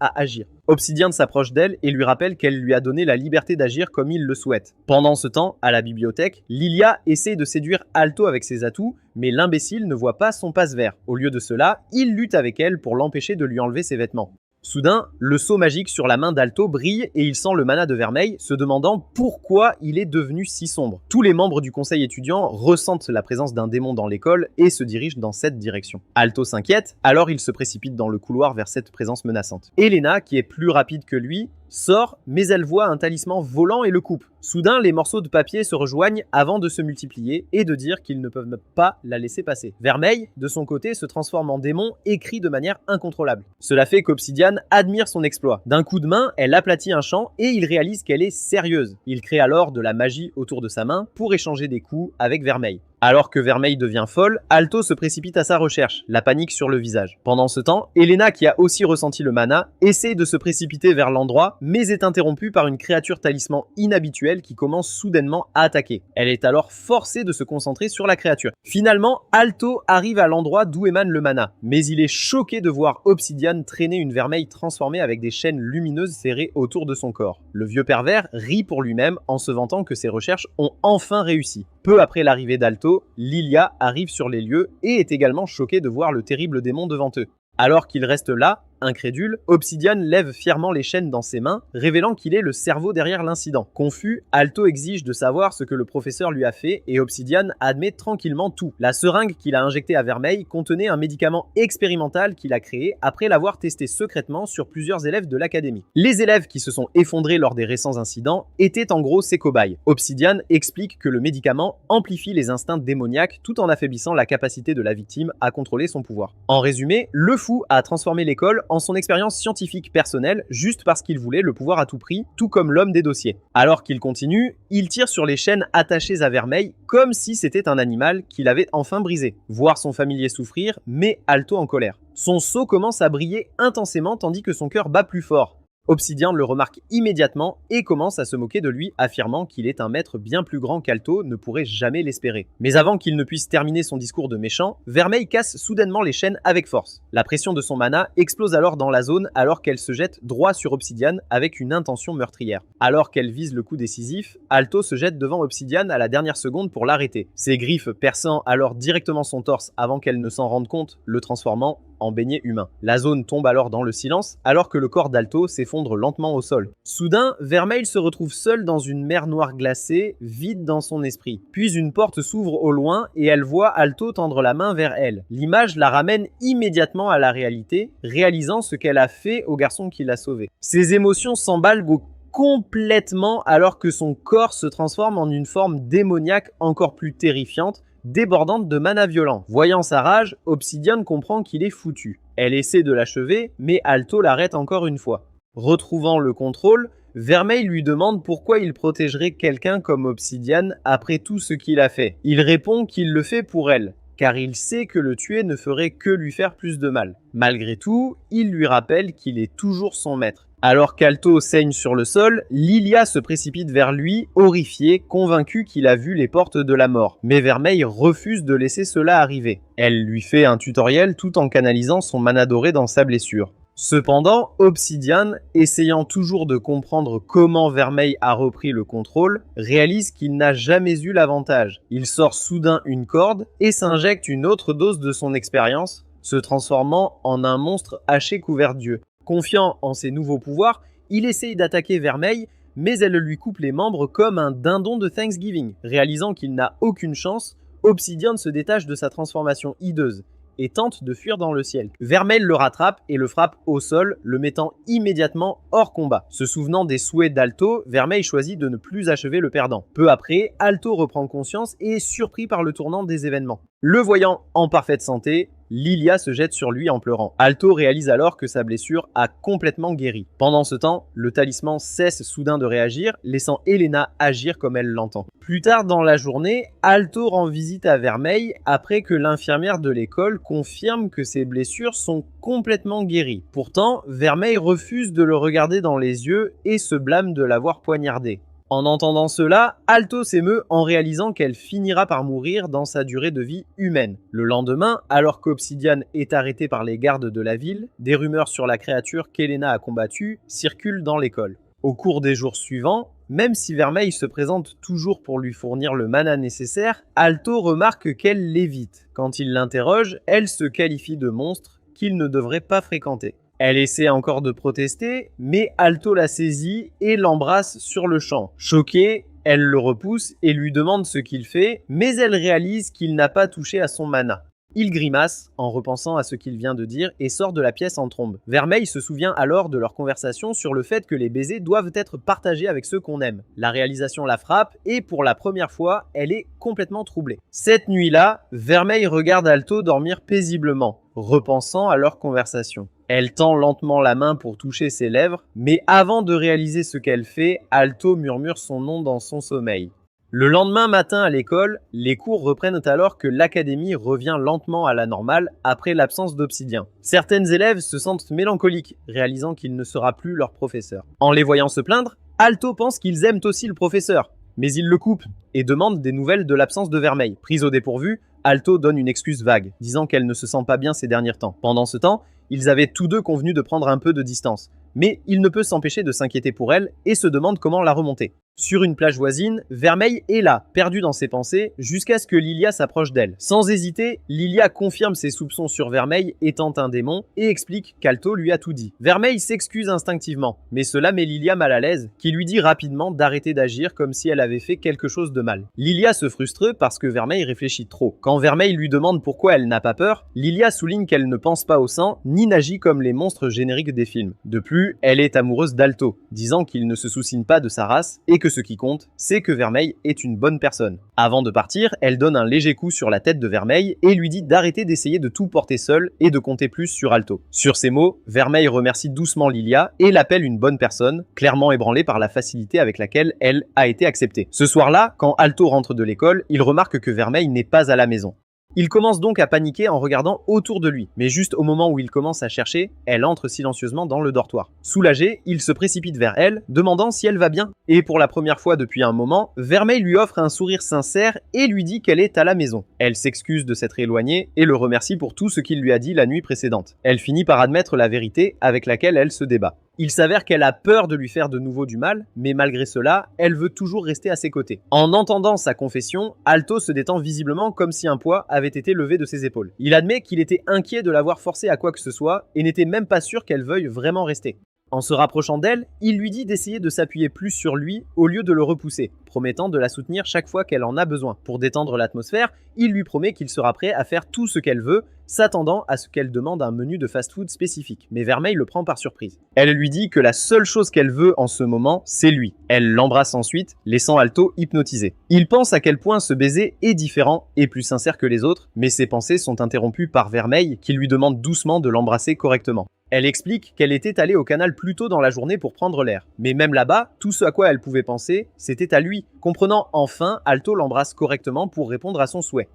à agir. Obsidian s'approche d'elle et lui rappelle qu'elle lui a donné la liberté d'agir comme il le souhaite. Pendant ce temps, à la bibliothèque, Lilia essaie de séduire Alto avec ses atouts, mais l'imbécile ne voit pas son passe-vert. Au lieu de cela, il lutte avec elle pour l'empêcher de lui enlever ses vêtements. Soudain, le sceau magique sur la main d'Alto brille et il sent le mana de Vermeil, se demandant pourquoi il est devenu si sombre. Tous les membres du conseil étudiant ressentent la présence d'un démon dans l'école et se dirigent dans cette direction. Alto s'inquiète, alors il se précipite dans le couloir vers cette présence menaçante. Elena, qui est plus rapide que lui, sort, mais elle voit un talisman volant et le coupe. Soudain, les morceaux de papier se rejoignent avant de se multiplier et de dire qu'ils ne peuvent pas la laisser passer. Vermeil, de son côté, se transforme en démon et crie de manière incontrôlable. Cela fait qu'Obsidian admire son exploit. D'un coup de main, elle aplatit un champ et il réalise qu'elle est sérieuse. Il crée alors de la magie autour de sa main pour échanger des coups avec Vermeil. Alors que Vermeil devient folle, Alto se précipite à sa recherche, la panique sur le visage. Pendant ce temps, Elena, qui a aussi ressenti le mana, essaie de se précipiter vers l'endroit, mais est interrompue par une créature talisman inhabituelle qui commence soudainement à attaquer. Elle est alors forcée de se concentrer sur la créature. Finalement, Alto arrive à l'endroit d'où émane le mana, mais il est choqué de voir Obsidian traîner une Vermeil transformée avec des chaînes lumineuses serrées autour de son corps. Le vieux pervers rit pour lui-même en se vantant que ses recherches ont enfin réussi. Peu après l'arrivée d'Alto, Lilia arrive sur les lieux et est également choquée de voir le terrible démon devant eux. Alors qu'il reste là, incrédule, Obsidian lève fièrement les chaînes dans ses mains, révélant qu'il est le cerveau derrière l'incident. Confus, Alto exige de savoir ce que le professeur lui a fait et Obsidian admet tranquillement tout. La seringue qu'il a injectée à Vermeil contenait un médicament expérimental qu'il a créé après l'avoir testé secrètement sur plusieurs élèves de l'académie. Les élèves qui se sont effondrés lors des récents incidents étaient en gros ses cobayes. Obsidian explique que le médicament amplifie les instincts démoniaques tout en affaiblissant la capacité de la victime à contrôler son pouvoir. En résumé, le fou a transformé l'école en son expérience scientifique personnelle juste parce qu'il voulait le pouvoir à tout prix, tout comme l'homme des dossiers. Alors qu'il continue, il tire sur les chaînes attachées à Vermeil comme si c'était un animal qu'il avait enfin brisé. Voir son familier souffrir met Alto en colère. Son sceau commence à briller intensément tandis que son cœur bat plus fort. Obsidian le remarque immédiatement et commence à se moquer de lui, affirmant qu'il est un maître bien plus grand qu'Alto ne pourrait jamais l'espérer. Mais avant qu'il ne puisse terminer son discours de méchant, Vermeil casse soudainement les chaînes avec force. La pression de son mana explose alors dans la zone alors qu'elle se jette droit sur Obsidian avec une intention meurtrière. Alors qu'elle vise le coup décisif, Alto se jette devant Obsidian à la dernière seconde pour l'arrêter. Ses griffes perçant alors directement son torse avant qu'elle ne s'en rende compte, le transformant en beignet humain. La zone tombe alors dans le silence, alors que le corps d'Alto s'effondre lentement au sol. Soudain, Vermeil se retrouve seul dans une mer noire glacée, vide dans son esprit. Puis une porte s'ouvre au loin et elle voit Alto tendre la main vers elle. L'image la ramène immédiatement à la réalité, réalisant ce qu'elle a fait au garçon qui l'a sauvé. Ses émotions s'emballent complètement alors que son corps se transforme en une forme démoniaque encore plus terrifiante, débordante de mana violent. Voyant sa rage, Obsidian comprend qu'il est foutu. Elle essaie de l'achever, mais Alto l'arrête encore une fois. Retrouvant le contrôle, Vermeil lui demande pourquoi il protégerait quelqu'un comme Obsidian après tout ce qu'il a fait. Il répond qu'il le fait pour elle, car il sait que le tuer ne ferait que lui faire plus de mal. Malgré tout, il lui rappelle qu'il est toujours son maître. Alors qu'Alto saigne sur le sol, Lilia se précipite vers lui, horrifiée, convaincue qu'il a vu les portes de la mort. Mais Vermeil refuse de laisser cela arriver. Elle lui fait un tutoriel tout en canalisant son mana doré dans sa blessure. Cependant, Obsidian, essayant toujours de comprendre comment Vermeil a repris le contrôle, réalise qu'il n'a jamais eu l'avantage. Il sort soudain une corde et s'injecte une autre dose de son expérience, se transformant en un monstre haché couvert d'yeux. Confiant en ses nouveaux pouvoirs, il essaye d'attaquer Vermeil, mais elle lui coupe les membres comme un dindon de Thanksgiving. Réalisant qu'il n'a aucune chance, Obsidian se détache de sa transformation hideuse et tente de fuir dans le ciel. Vermeil le rattrape et le frappe au sol, le mettant immédiatement hors combat. Se souvenant des souhaits d'Alto, Vermeil choisit de ne plus achever le perdant. Peu après, Alto reprend conscience et est surpris par le tournant des événements. Le voyant en parfaite santé, Lilia se jette sur lui en pleurant. Alto réalise alors que sa blessure a complètement guéri. Pendant ce temps, le talisman cesse soudain de réagir, laissant Elena agir comme elle l'entend. Plus tard dans la journée, Alto rend visite à Vermeil après que l'infirmière de l'école confirme que ses blessures sont complètement guéries. Pourtant, Vermeil refuse de le regarder dans les yeux et se blâme de l'avoir poignardé. En entendant cela, Alto s'émeut en réalisant qu'elle finira par mourir dans sa durée de vie humaine. Le lendemain, alors qu'Obsidian est arrêté par les gardes de la ville, des rumeurs sur la créature qu'Elena a combattue circulent dans l'école. Au cours des jours suivants, même si Vermeil se présente toujours pour lui fournir le mana nécessaire, Alto remarque qu'elle l'évite. Quand il l'interroge, elle se qualifie de monstre qu'il ne devrait pas fréquenter. Elle essaie encore de protester, mais Alto la saisit et l'embrasse sur le champ. Choquée, elle le repousse et lui demande ce qu'il fait, mais elle réalise qu'il n'a pas touché à son mana. Il grimace en repensant à ce qu'il vient de dire et sort de la pièce en trombe. Vermeil se souvient alors de leur conversation sur le fait que les baisers doivent être partagés avec ceux qu'on aime. La réalisation la frappe et pour la première fois, elle est complètement troublée. Cette nuit-là, Vermeil regarde Alto dormir paisiblement, repensant à leur conversation. Elle tend lentement la main pour toucher ses lèvres, mais avant de réaliser ce qu'elle fait, Alto murmure son nom dans son sommeil. Le lendemain matin à l'école, les cours reprennent alors que l'académie revient lentement à la normale après l'absence d'Obsidian. Certaines élèves se sentent mélancoliques, réalisant qu'il ne sera plus leur professeur. En les voyant se plaindre, Alto pense qu'ils aiment aussi le professeur, mais il le coupe et demande des nouvelles de l'absence de Vermeil. Prise au dépourvu, Alto donne une excuse vague, disant qu'elle ne se sent pas bien ces derniers temps. Pendant ce temps, ils avaient tous deux convenu de prendre un peu de distance, mais il ne peut s'empêcher de s'inquiéter pour elle et se demande comment la remonter. Sur une plage voisine, Vermeil est là, perdu dans ses pensées, jusqu'à ce que Lilia s'approche d'elle. Sans hésiter, Lilia confirme ses soupçons sur Vermeil étant un démon et explique qu'Alto lui a tout dit. Vermeil s'excuse instinctivement, mais cela met Lilia mal à l'aise, qui lui dit rapidement d'arrêter d'agir comme si elle avait fait quelque chose de mal. Lilia se frustre parce que Vermeil réfléchit trop. Quand Vermeil lui demande pourquoi elle n'a pas peur, Lilia souligne qu'elle ne pense pas au sang, ni n'agit comme les monstres génériques des films. De plus, elle est amoureuse d'Alto, disant qu'il ne se soucie pas de sa race et que ce qui compte, c'est que Vermeil est une bonne personne. Avant de partir, elle donne un léger coup sur la tête de Vermeil et lui dit d'arrêter d'essayer de tout porter seul et de compter plus sur Alto. Sur ces mots, Vermeil remercie doucement Lilia et l'appelle une bonne personne, clairement ébranlée par la facilité avec laquelle elle a été acceptée. Ce soir-là, quand Alto rentre de l'école, il remarque que Vermeil n'est pas à la maison. Il commence donc à paniquer en regardant autour de lui, mais juste au moment où il commence à chercher, elle entre silencieusement dans le dortoir. Soulagé, il se précipite vers elle, demandant si elle va bien. Et pour la première fois depuis un moment, Vermeil lui offre un sourire sincère et lui dit qu'elle est à la maison. Elle s'excuse de s'être éloignée et le remercie pour tout ce qu'il lui a dit la nuit précédente. Elle finit par admettre la vérité avec laquelle elle se débat. Il s'avère qu'elle a peur de lui faire de nouveau du mal, mais malgré cela, elle veut toujours rester à ses côtés. En entendant sa confession, Alto se détend visiblement comme si un poids avait été levé de ses épaules. Il admet qu'il était inquiet de l'avoir forcée à quoi que ce soit et n'était même pas sûr qu'elle veuille vraiment rester. En se rapprochant d'elle, il lui dit d'essayer de s'appuyer plus sur lui au lieu de le repousser, promettant de la soutenir chaque fois qu'elle en a besoin. Pour détendre l'atmosphère, il lui promet qu'il sera prêt à faire tout ce qu'elle veut, s'attendant à ce qu'elle demande un menu de fast-food spécifique. Mais Vermeil le prend par surprise. Elle lui dit que la seule chose qu'elle veut en ce moment, c'est lui. Elle l'embrasse ensuite, laissant Alto hypnotisé. Il pense à quel point ce baiser est différent et plus sincère que les autres, mais ses pensées sont interrompues par Vermeil qui lui demande doucement de l'embrasser correctement. Elle explique qu'elle était allée au canal plus tôt dans la journée pour prendre l'air. Mais même là-bas, tout ce à quoi elle pouvait penser, c'était à lui. Comprenant enfin, Alto l'embrasse correctement pour répondre à son souhait.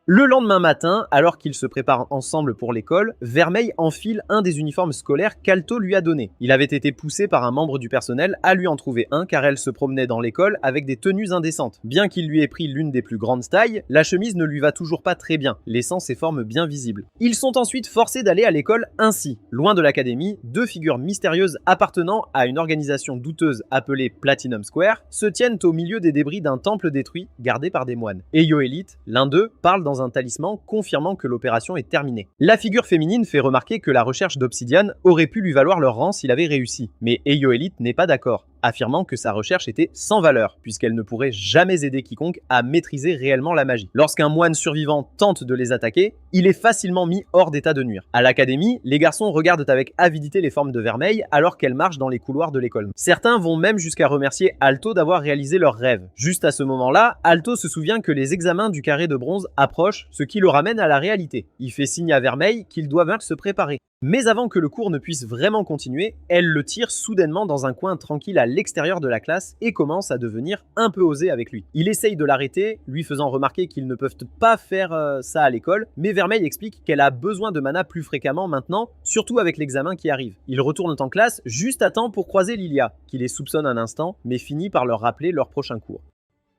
Le lendemain matin, alors qu'ils se préparent ensemble pour l'école, Vermeil enfile un des uniformes scolaires qu'Alto lui a donné. Il avait été poussé par un membre du personnel à lui en trouver un car elle se promenait dans l'école avec des tenues indécentes. Bien qu'il lui ait pris l'une des plus grandes tailles, la chemise ne lui va toujours pas très bien, laissant ses formes bien visibles. Ils sont ensuite forcés d'aller à l'école ainsi. Loin de l'académie, deux figures mystérieuses appartenant à une organisation douteuse appelée Platinum Square se tiennent au milieu des débris d'un temple détruit gardé par des moines. Eyo Elite, l'un d'eux, parle dans un talisman confirmant que l'opération est terminée. La figure féminine fait remarquer que la recherche d'Obsidian aurait pu lui valoir leur rang s'il avait réussi, mais Eyo Elite n'est pas d'accord, affirmant que sa recherche était sans valeur, puisqu'elle ne pourrait jamais aider quiconque à maîtriser réellement la magie. Lorsqu'un moine survivant tente de les attaquer, il est facilement mis hors d'état de nuire. À l'académie, les garçons regardent avec avidité les formes de Vermeil alors qu'elles marchent dans les couloirs de l'école. Certains vont même jusqu'à remercier Alto d'avoir réalisé leur rêve. Juste à ce moment-là, Alto se souvient que les examens du carré de bronze approchent, ce qui le ramène à la réalité. Il fait signe à Vermeil qu'ils doivent se préparer. Mais avant que le cours ne puisse vraiment continuer, elle le tire soudainement dans un coin tranquille à l'extérieur de la classe et commence à devenir un peu osé avec lui. Il essaye de l'arrêter, lui faisant remarquer qu'ils ne peuvent pas faire ça à l'école, mais Vermeil explique qu'elle a besoin de mana plus fréquemment maintenant, surtout avec l'examen qui arrive. Ils retournent en classe juste à temps pour croiser Lilia, qui les soupçonne un instant, mais finit par leur rappeler leur prochain cours.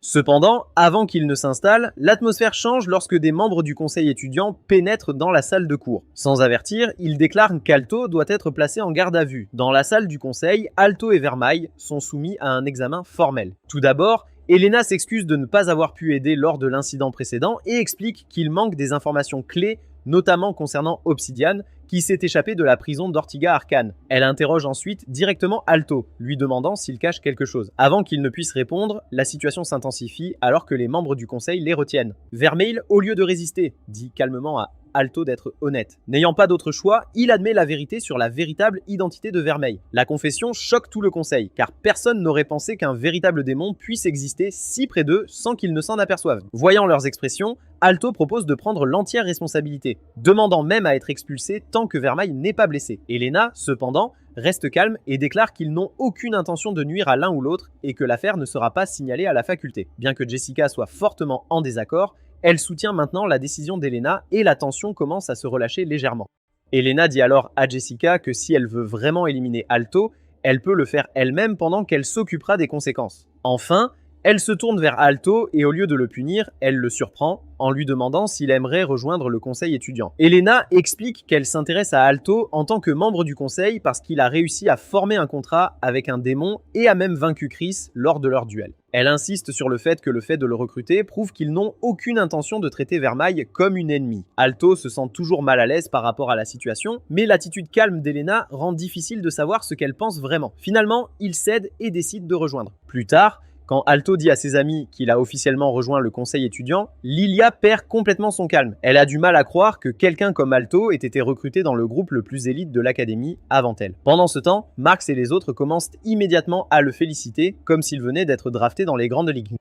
Cependant, avant qu'il ne s'installe, l'atmosphère change lorsque des membres du conseil étudiant pénètrent dans la salle de cours. Sans avertir, ils déclarent qu'Alto doit être placé en garde à vue. Dans la salle du conseil, Alto et Vermeil sont soumis à un examen formel. Tout d'abord, Elena s'excuse de ne pas avoir pu aider lors de l'incident précédent et explique qu'il manque des informations clés, notamment concernant Obsidian, qui s'est échappé de la prison d'Ortiga Arcane. Elle interroge ensuite directement Alto, lui demandant s'il cache quelque chose. Avant qu'il ne puisse répondre, la situation s'intensifie alors que les membres du conseil les retiennent. Vermeil, au lieu de résister, dit calmement à Alto d'être honnête. N'ayant pas d'autre choix, il admet la vérité sur la véritable identité de Vermeil. La confession choque tout le conseil, car personne n'aurait pensé qu'un véritable démon puisse exister si près d'eux sans qu'ils ne s'en aperçoivent. Voyant leurs expressions, Alto propose de prendre l'entière responsabilité, demandant même à être expulsé tant que Vermeil n'est pas blessé. Elena, cependant, reste calme et déclare qu'ils n'ont aucune intention de nuire à l'un ou l'autre et que l'affaire ne sera pas signalée à la faculté. Bien que Jessica soit fortement en désaccord, elle soutient maintenant la décision d'Elena et la tension commence à se relâcher légèrement. Elena dit alors à Jessica que si elle veut vraiment éliminer Alto, elle peut le faire elle-même pendant qu'elle s'occupera des conséquences. Enfin, elle se tourne vers Alto et au lieu de le punir, elle le surprend en lui demandant s'il aimerait rejoindre le conseil étudiant. Elena explique qu'elle s'intéresse à Alto en tant que membre du conseil parce qu'il a réussi à former un contrat avec un démon et a même vaincu Chris lors de leur duel. Elle insiste sur le fait que le fait de le recruter prouve qu'ils n'ont aucune intention de traiter Vermeil comme une ennemie. Alto se sent toujours mal à l'aise par rapport à la situation, mais l'attitude calme d'Elena rend difficile de savoir ce qu'elle pense vraiment. Finalement, il cède et décide de rejoindre. Plus tard, quand Alto dit à ses amis qu'il a officiellement rejoint le conseil étudiant, Lilia perd complètement son calme. Elle a du mal à croire que quelqu'un comme Alto ait été recruté dans le groupe le plus élite de l'académie avant elle. Pendant ce temps, Marx et les autres commencent immédiatement à le féliciter, comme s'il venait d'être drafté dans les grandes ligues.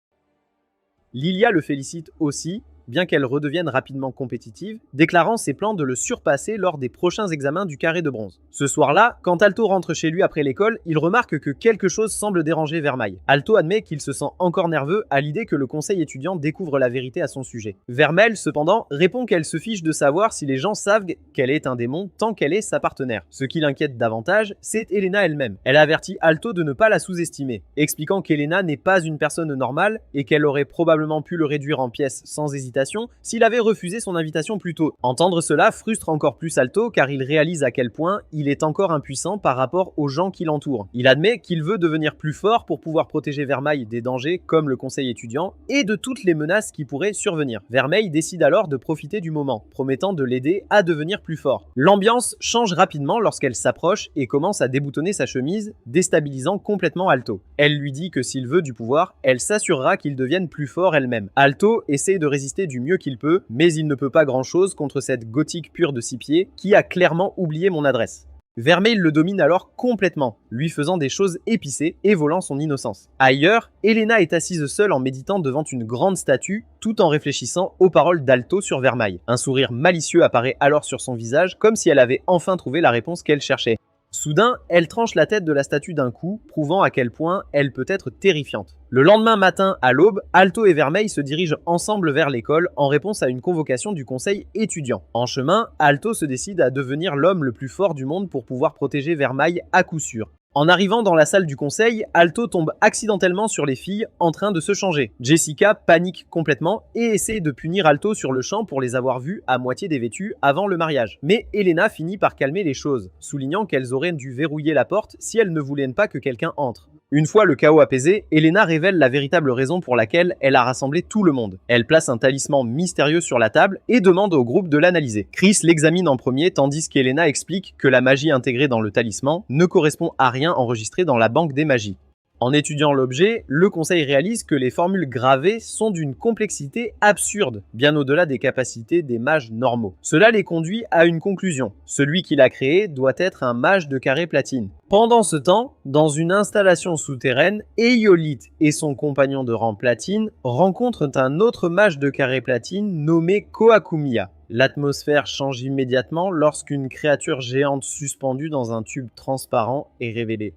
Lilia le félicite aussi, bien qu'elle redevienne rapidement compétitive, déclarant ses plans de le surpasser lors des prochains examens du carré de bronze. Ce soir-là, quand Alto rentre chez lui après l'école, il remarque que quelque chose semble déranger Vermeil. Alto admet qu'il se sent encore nerveux à l'idée que le conseil étudiant découvre la vérité à son sujet. Vermeil, cependant, répond qu'elle se fiche de savoir si les gens savent qu'elle est un démon tant qu'elle est sa partenaire. Ce qui l'inquiète davantage, c'est Elena elle-même. Elle avertit Alto de ne pas la sous-estimer, expliquant qu'Elena n'est pas une personne normale et qu'elle aurait probablement pu le réduire en pièces sans hésitation s'il avait refusé son invitation plus tôt. Entendre cela frustre encore plus Alto car il réalise à quel point il est encore impuissant par rapport aux gens qui l'entourent. Il admet qu'il veut devenir plus fort pour pouvoir protéger Vermeil des dangers comme le conseil étudiant et de toutes les menaces qui pourraient survenir. Vermeil décide alors de profiter du moment, promettant de l'aider à devenir plus fort. L'ambiance change rapidement lorsqu'elle s'approche et commence à déboutonner sa chemise, déstabilisant complètement Alto. Elle lui dit que s'il veut du pouvoir, elle s'assurera qu'il devienne plus fort elle-même. Alto essaie de résister du mieux qu'il peut, mais il ne peut pas grand-chose contre cette gothique pure de 6 pieds qui a clairement oublié mon adresse. Vermeil le domine alors complètement, lui faisant des choses épicées et volant son innocence. Ailleurs, Elena est assise seule en méditant devant une grande statue, tout en réfléchissant aux paroles d'Alto sur Vermeil. Un sourire malicieux apparaît alors sur son visage, comme si elle avait enfin trouvé la réponse qu'elle cherchait. Soudain, elle tranche la tête de la statue d'un coup, prouvant à quel point elle peut être terrifiante. Le lendemain matin, à l'aube, Alto et Vermeil se dirigent ensemble vers l'école en réponse à une convocation du conseil étudiant. En chemin, Alto se décide à devenir l'homme le plus fort du monde pour pouvoir protéger Vermeil à coup sûr. En arrivant dans la salle du conseil, Alto tombe accidentellement sur les filles en train de se changer. Jessica panique complètement et essaie de punir Alto sur le champ pour les avoir vues à moitié dévêtues avant le mariage. Mais Elena finit par calmer les choses, soulignant qu'elles auraient dû verrouiller la porte si elles ne voulaient pas que quelqu'un entre. Une fois le chaos apaisé, Elena révèle la véritable raison pour laquelle elle a rassemblé tout le monde. Elle place un talisman mystérieux sur la table et demande au groupe de l'analyser. Chris l'examine en premier tandis qu'Elena explique que la magie intégrée dans le talisman ne correspond à rien enregistré dans la banque des magies. En étudiant l'objet, le conseil réalise que les formules gravées sont d'une complexité absurde, bien au-delà des capacités des mages normaux. Cela les conduit à une conclusion. Celui qui l'a créé doit être un mage de carré platine. Pendant ce temps, dans une installation souterraine, Eolith et son compagnon de rang platine rencontrent un autre mage de carré platine nommé Koakumiya. L'atmosphère change immédiatement lorsqu'une créature géante suspendue dans un tube transparent est révélée.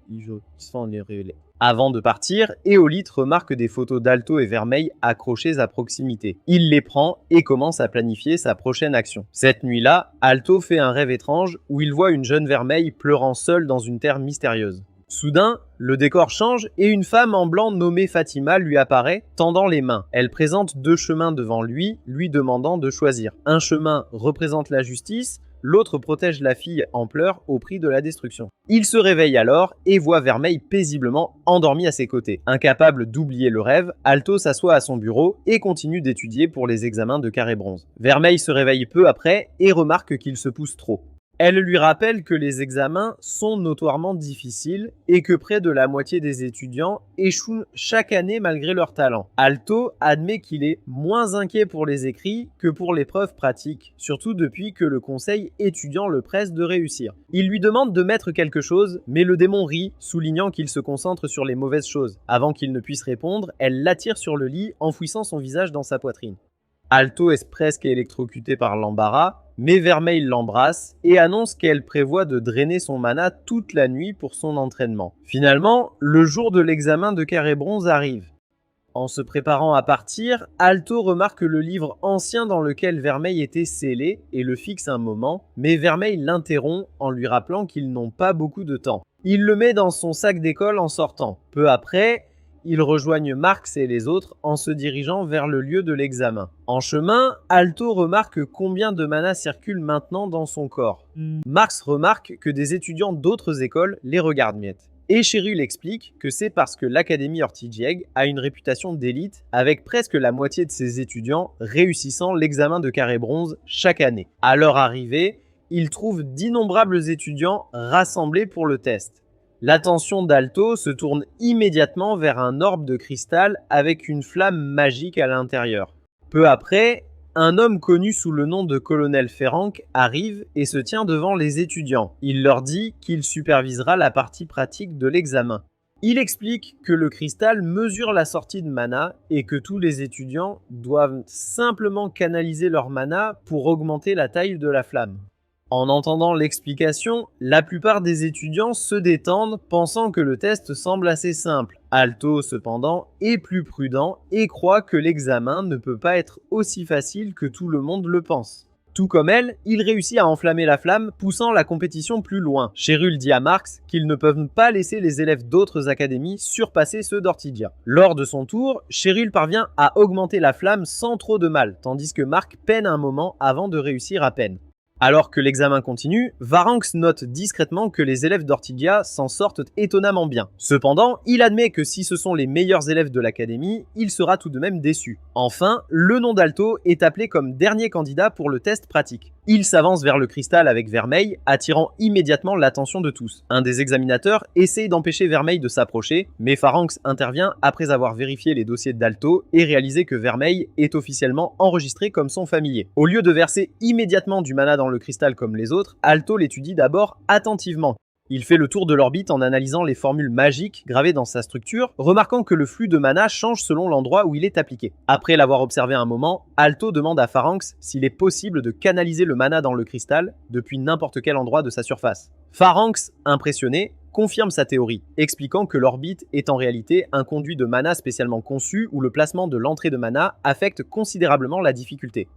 Avant de partir, Eolith remarque des photos d'Alto et Vermeil accrochées à proximité. Il les prend et commence à planifier sa prochaine action. Cette nuit-là, Alto fait un rêve étrange où il voit une jeune Vermeil pleurant seule dans une terre mystérieuse. Soudain, le décor change et une femme en blanc nommée Fatima lui apparaît, tendant les mains. Elle présente 2 chemins devant lui, lui demandant de choisir. Un chemin représente la justice, l'autre protège la fille en pleurs au prix de la destruction. Il se réveille alors et voit Vermeil paisiblement endormi à ses côtés. Incapable d'oublier le rêve, Alto s'assoit à son bureau et continue d'étudier pour les examens de carré bronze. Vermeil se réveille peu après et remarque qu'il se pousse trop. Elle lui rappelle que les examens sont notoirement difficiles et que près de la moitié des étudiants échouent chaque année malgré leur talent. Alto admet qu'il est moins inquiet pour les écrits que pour l'épreuve pratique, surtout depuis que le conseil étudiant le presse de réussir. Il lui demande de mettre quelque chose, mais le démon rit, soulignant qu'il se concentre sur les mauvaises choses. Avant qu'il ne puisse répondre, elle l'attire sur le lit, enfouissant son visage dans sa poitrine. Alto est presque électrocuté par l'embarras, mais Vermeil l'embrasse et annonce qu'elle prévoit de drainer son mana toute la nuit pour son entraînement. Finalement, le jour de l'examen de carré bronze arrive. En se préparant à partir, Alto remarque le livre ancien dans lequel Vermeil était scellé et le fixe un moment, mais Vermeil l'interrompt en lui rappelant qu'ils n'ont pas beaucoup de temps. Il le met dans son sac d'école en sortant. Peu après, ils rejoignent Marx et les autres en se dirigeant vers le lieu de l'examen. En chemin, Alto remarque combien de mana circule maintenant dans son corps. Marx remarque que des étudiants d'autres écoles les regardent miettes. Et Chérul explique que c'est parce que l'Académie Ortigieg a une réputation d'élite avec presque la moitié de ses étudiants réussissant l'examen de carré bronze chaque année. À leur arrivée, ils trouvent d'innombrables étudiants rassemblés pour le test. L'attention d'Alto se tourne immédiatement vers un orbe de cristal avec une flamme magique à l'intérieur. Peu après, un homme connu sous le nom de Colonel Ferenc arrive et se tient devant les étudiants. Il leur dit qu'il supervisera la partie pratique de l'examen. Il explique que le cristal mesure la sortie de mana et que tous les étudiants doivent simplement canaliser leur mana pour augmenter la taille de la flamme. En entendant l'explication, la plupart des étudiants se détendent pensant que le test semble assez simple. Alto, cependant, est plus prudent et croit que l'examen ne peut pas être aussi facile que tout le monde le pense. Tout comme elle, il réussit à enflammer la flamme, poussant la compétition plus loin. Chérul dit à Marx qu'ils ne peuvent pas laisser les élèves d'autres académies surpasser ceux d'Ortygia. Lors de son tour, Chérul parvient à augmenter la flamme sans trop de mal, tandis que Marc peine un moment avant de réussir à peine. Alors que l'examen continue, Varanx note discrètement que les élèves d'Ortygia s'en sortent étonnamment bien. Cependant, il admet que si ce sont les meilleurs élèves de l'académie, il sera tout de même déçu. Enfin, le nom d'Alto est appelé comme dernier candidat pour le test pratique. Il s'avance vers le cristal avec Vermeil, attirant immédiatement l'attention de tous. Un des examinateurs essaye d'empêcher Vermeil de s'approcher, mais Varanx intervient après avoir vérifié les dossiers d'Alto et réalisé que Vermeil est officiellement enregistré comme son familier. Au lieu de verser immédiatement du mana dans le cristal comme les autres, Alto l'étudie d'abord attentivement. Il fait le tour de l'orbite en analysant les formules magiques gravées dans sa structure, remarquant que le flux de mana change selon l'endroit où il est appliqué. Après l'avoir observé un moment, Alto demande à Varanx s'il est possible de canaliser le mana dans le cristal depuis n'importe quel endroit de sa surface. Varanx, impressionné, confirme sa théorie, expliquant que l'orbite est en réalité un conduit de mana spécialement conçu où le placement de l'entrée de mana affecte considérablement la difficulté.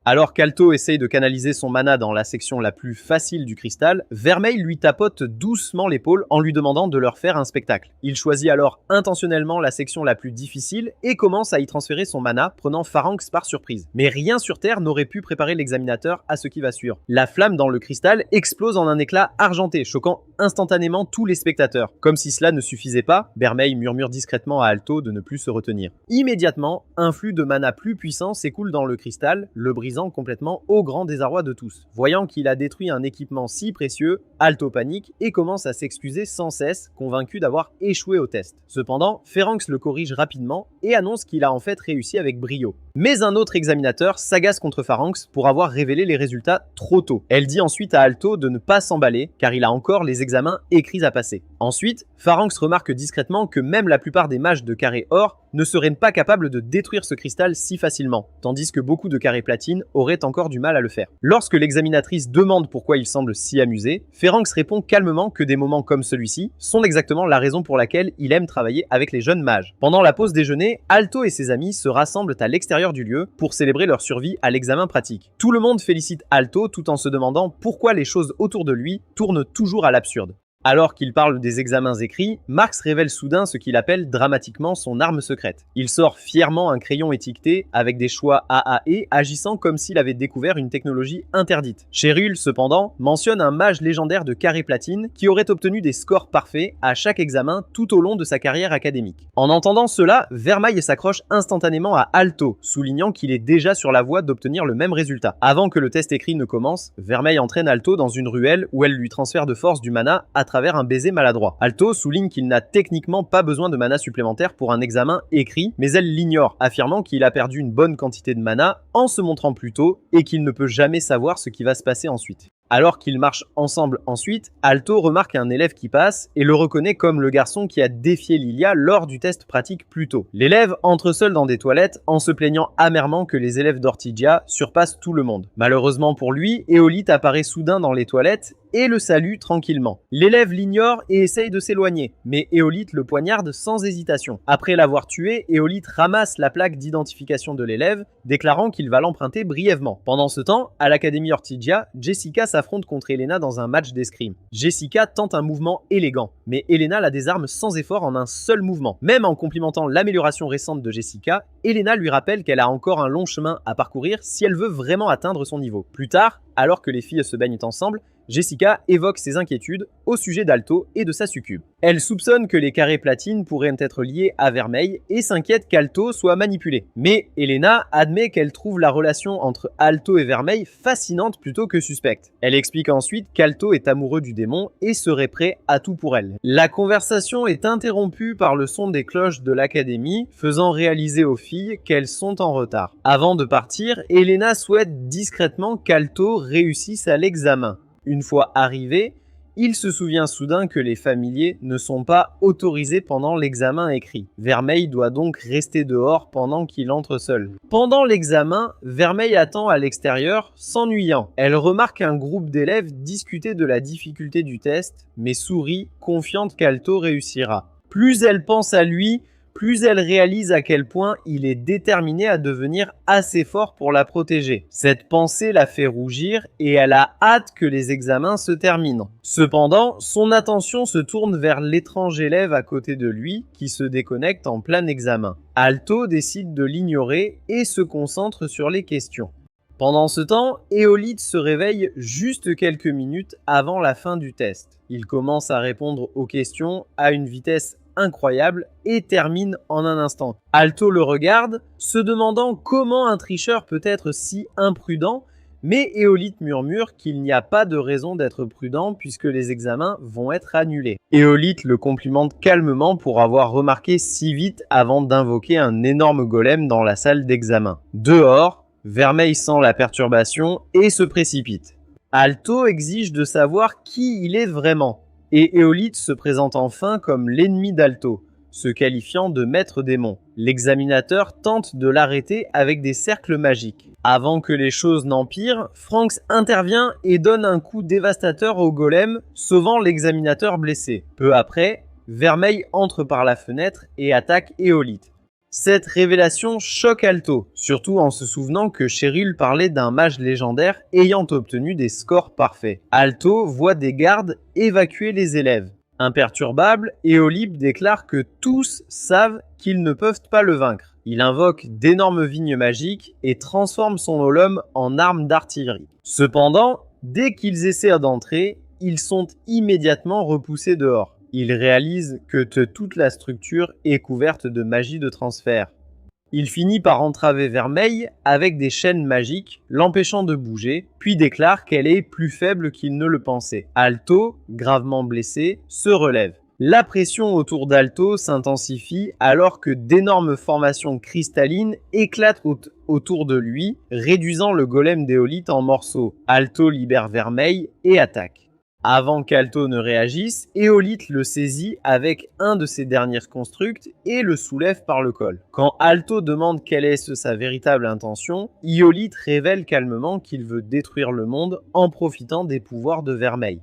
Alors qu'Alto essaye de canaliser son mana dans la section la plus facile du cristal, Vermeil lui tapote doucement l'épaule en lui demandant de leur faire un spectacle. Il choisit alors intentionnellement la section la plus difficile et commence à y transférer son mana, prenant Varanx par surprise. Mais rien sur Terre n'aurait pu préparer l'examinateur à ce qui va suivre. La flamme dans le cristal explose en un éclat argenté, choquant instantanément tous les spectateurs. Comme si cela ne suffisait pas, Vermeil murmure discrètement à Alto de ne plus se retenir. Immédiatement, un flux de mana plus puissant s'écoule dans le cristal, le brisant complètement au grand désarroi de tous. Voyant qu'il a détruit un équipement si précieux, Alto panique et commence à s'excuser sans cesse, convaincu d'avoir échoué au test. Cependant, Varanx le corrige rapidement et annonce qu'il a en fait réussi avec brio. Mais un autre examinateur s'agace contre Varanx pour avoir révélé les résultats trop tôt. Elle dit ensuite à Alto de ne pas s'emballer car il a encore les examens écrits à passer. Ensuite, Varanx remarque discrètement que même la plupart des mages de carré or ne seraient pas capables de détruire ce cristal si facilement, tandis que beaucoup de carré platine auraient encore du mal à le faire. Lorsque l'examinatrice demande pourquoi il semble si amusé, Varanx répond calmement que des moments comme celui-ci sont exactement la raison pour laquelle il aime travailler avec les jeunes mages. Pendant la pause déjeuner, Alto et ses amis se rassemblent à l'extérieur du lieu pour célébrer leur survie à l'examen pratique. Tout le monde félicite Alto tout en se demandant pourquoi les choses autour de lui tournent toujours à l'absurde. Alors qu'il parle des examens écrits, Marx révèle soudain ce qu'il appelle dramatiquement son arme secrète. Il sort fièrement un crayon étiqueté avec des choix AAE agissant comme s'il avait découvert une technologie interdite. Chérul, cependant, mentionne un mage légendaire de carré platine qui aurait obtenu des scores parfaits à chaque examen tout au long de sa carrière académique. En entendant cela, Vermeil s'accroche instantanément à Alto, soulignant qu'il est déjà sur la voie d'obtenir le même résultat. Avant que le test écrit ne commence, Vermeil entraîne Alto dans une ruelle où elle lui transfère de force du mana à travers un baiser maladroit. Alto souligne qu'il n'a techniquement pas besoin de mana supplémentaire pour un examen écrit, mais elle l'ignore, affirmant qu'il a perdu une bonne quantité de mana en se montrant plus tôt et qu'il ne peut jamais savoir ce qui va se passer ensuite. Alors qu'ils marchent ensemble ensuite, Alto remarque un élève qui passe et le reconnaît comme le garçon qui a défié Lilia lors du test pratique plus tôt. L'élève entre seul dans des toilettes en se plaignant amèrement que les élèves d'Ortygia surpassent tout le monde. Malheureusement pour lui, Éolite apparaît soudain dans les toilettes et le salue tranquillement. L'élève l'ignore et essaye de s'éloigner, mais Éolite le poignarde sans hésitation. Après l'avoir tué, Éolite ramasse la plaque d'identification de l'élève, déclarant qu'il va l'emprunter brièvement. Pendant ce temps, à l'Académie Ortygia, Jessica s'affronte contre Elena dans un match d'escrime. Jessica tente un mouvement élégant, mais Elena la désarme sans effort en un seul mouvement. Même en complimentant l'amélioration récente de Jessica, Elena lui rappelle qu'elle a encore un long chemin à parcourir si elle veut vraiment atteindre son niveau. Plus tard, alors que les filles se baignent ensemble, Jessica évoque ses inquiétudes au sujet d'Alto et de sa succube. Elle soupçonne que les carrés platine pourraient être liés à Vermeil et s'inquiète qu'Alto soit manipulé. Mais Elena admet qu'elle trouve la relation entre Alto et Vermeil fascinante plutôt que suspecte. Elle explique ensuite qu'Alto est amoureux du démon et serait prêt à tout pour elle. La conversation est interrompue par le son des cloches de l'académie, faisant réaliser aux filles qu'elles sont en retard. Avant de partir, Elena souhaite discrètement qu'Alto réussisse à l'examen. Une fois arrivé, il se souvient soudain que les familiers ne sont pas autorisés pendant l'examen écrit. Vermeil doit donc rester dehors pendant qu'il entre seul. Pendant l'examen, Vermeil attend à l'extérieur, s'ennuyant. Elle remarque un groupe d'élèves discuter de la difficulté du test, mais sourit, confiante qu'Alto réussira. Plus elle pense à lui, plus elle réalise à quel point il est déterminé à devenir assez fort pour la protéger. Cette pensée la fait rougir et elle a hâte que les examens se terminent. Cependant, son attention se tourne vers l'étrange élève à côté de lui qui se déconnecte en plein examen. Alto décide de l'ignorer et se concentre sur les questions. Pendant ce temps, Éolith se réveille juste quelques minutes avant la fin du test. Il commence à répondre aux questions à une vitesse incroyable et termine en un instant. Alto le regarde, se demandant comment un tricheur peut être si imprudent, mais Éolith murmure qu'il n'y a pas de raison d'être prudent puisque les examens vont être annulés. Éolith le complimente calmement pour avoir remarqué si vite avant d'invoquer un énorme golem dans la salle d'examen. Dehors, Vermeil sent la perturbation et se précipite. Alto exige de savoir qui il est vraiment. Et Éolith se présente enfin comme l'ennemi d'Alto, se qualifiant de maître démon. L'examinateur tente de l'arrêter avec des cercles magiques. Avant que les choses n'empirent, Franks intervient et donne un coup dévastateur au golem, sauvant l'examinateur blessé. Peu après, Vermeil entre par la fenêtre et attaque Éolith. Cette révélation choque Alto, surtout en se souvenant que Cheryl parlait d'un mage légendaire ayant obtenu des scores parfaits. Alto voit des gardes évacuer les élèves. Imperturbable, Éolith déclare que tous savent qu'ils ne peuvent pas le vaincre. Il invoque d'énormes vignes magiques et transforme son holome en arme d'artillerie. Cependant, dès qu'ils essaient d'entrer, ils sont immédiatement repoussés dehors. Il réalise que toute la structure est couverte de magie de transfert. Il finit par entraver Vermeil avec des chaînes magiques, l'empêchant de bouger, puis déclare qu'elle est plus faible qu'il ne le pensait. Alto, gravement blessé, se relève. La pression autour d'Alto s'intensifie alors que d'énormes formations cristallines éclatent autour de lui, réduisant le golem d'Éolith en morceaux. Alto libère Vermeil et attaque. Avant qu'Alto ne réagisse, Éolith le saisit avec un de ses derniers constructs et le soulève par le col. Quand Alto demande quelle est sa véritable intention, Éolith révèle calmement qu'il veut détruire le monde en profitant des pouvoirs de Vermeil.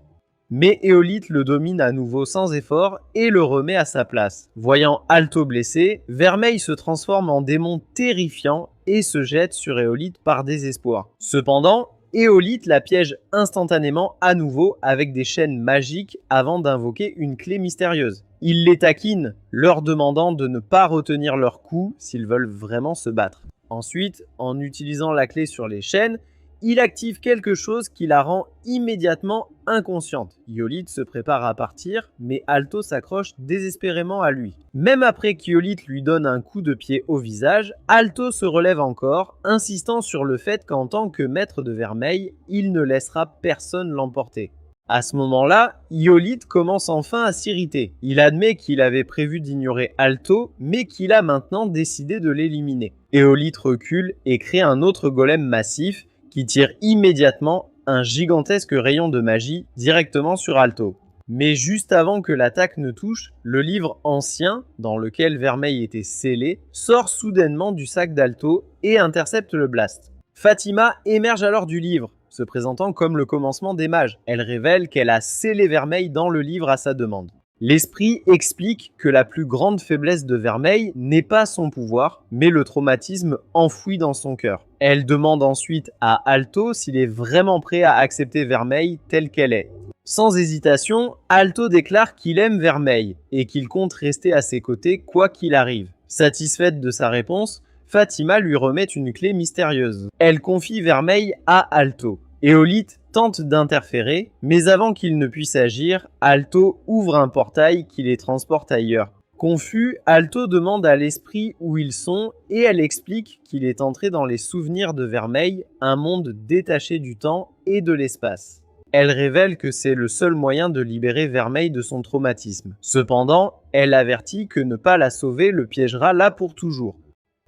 Mais Éolith le domine à nouveau sans effort et le remet à sa place. Voyant Alto blessé, Vermeil se transforme en démon terrifiant et se jette sur Éolith par désespoir. Cependant, Éolith la piège instantanément à nouveau avec des chaînes magiques avant d'invoquer une clé mystérieuse. Il les taquine, leur demandant de ne pas retenir leur coup s'ils veulent vraiment se battre. Ensuite, en utilisant la clé sur les chaînes, il active quelque chose qui la rend immédiatement inconsciente. Éolith se prépare à partir, mais Alto s'accroche désespérément à lui. Même après qu'Éolith lui donne un coup de pied au visage, Alto se relève encore, insistant sur le fait qu'en tant que maître de Vermeil, il ne laissera personne l'emporter. À ce moment-là, Éolith commence enfin à s'irriter. Il admet qu'il avait prévu d'ignorer Alto, mais qu'il a maintenant décidé de l'éliminer. Éolith recule et crée un autre golem massif, qui tire immédiatement un gigantesque rayon de magie directement sur Alto. Mais juste avant que l'attaque ne touche, le livre ancien, dans lequel Vermeil était scellé, sort soudainement du sac d'Alto et intercepte le blast. Fatima émerge alors du livre, se présentant comme le commencement des mages. Elle révèle qu'elle a scellé Vermeil dans le livre à sa demande. L'esprit explique que la plus grande faiblesse de Vermeil n'est pas son pouvoir, mais le traumatisme enfoui dans son cœur. Elle demande ensuite à Alto s'il est vraiment prêt à accepter Vermeil telle qu'elle est. Sans hésitation, Alto déclare qu'il aime Vermeil et qu'il compte rester à ses côtés quoi qu'il arrive. Satisfaite de sa réponse, Fatima lui remet une clé mystérieuse. Elle confie Vermeil à Alto. Éolith tente d'interférer, mais avant qu'il ne puisse agir, Alto ouvre un portail qui les transporte ailleurs. Confus, Alto demande à l'esprit où ils sont et elle explique qu'il est entré dans les souvenirs de Vermeil, un monde détaché du temps et de l'espace. Elle révèle que c'est le seul moyen de libérer Vermeil de son traumatisme. Cependant, elle avertit que ne pas la sauver le piégera là pour toujours.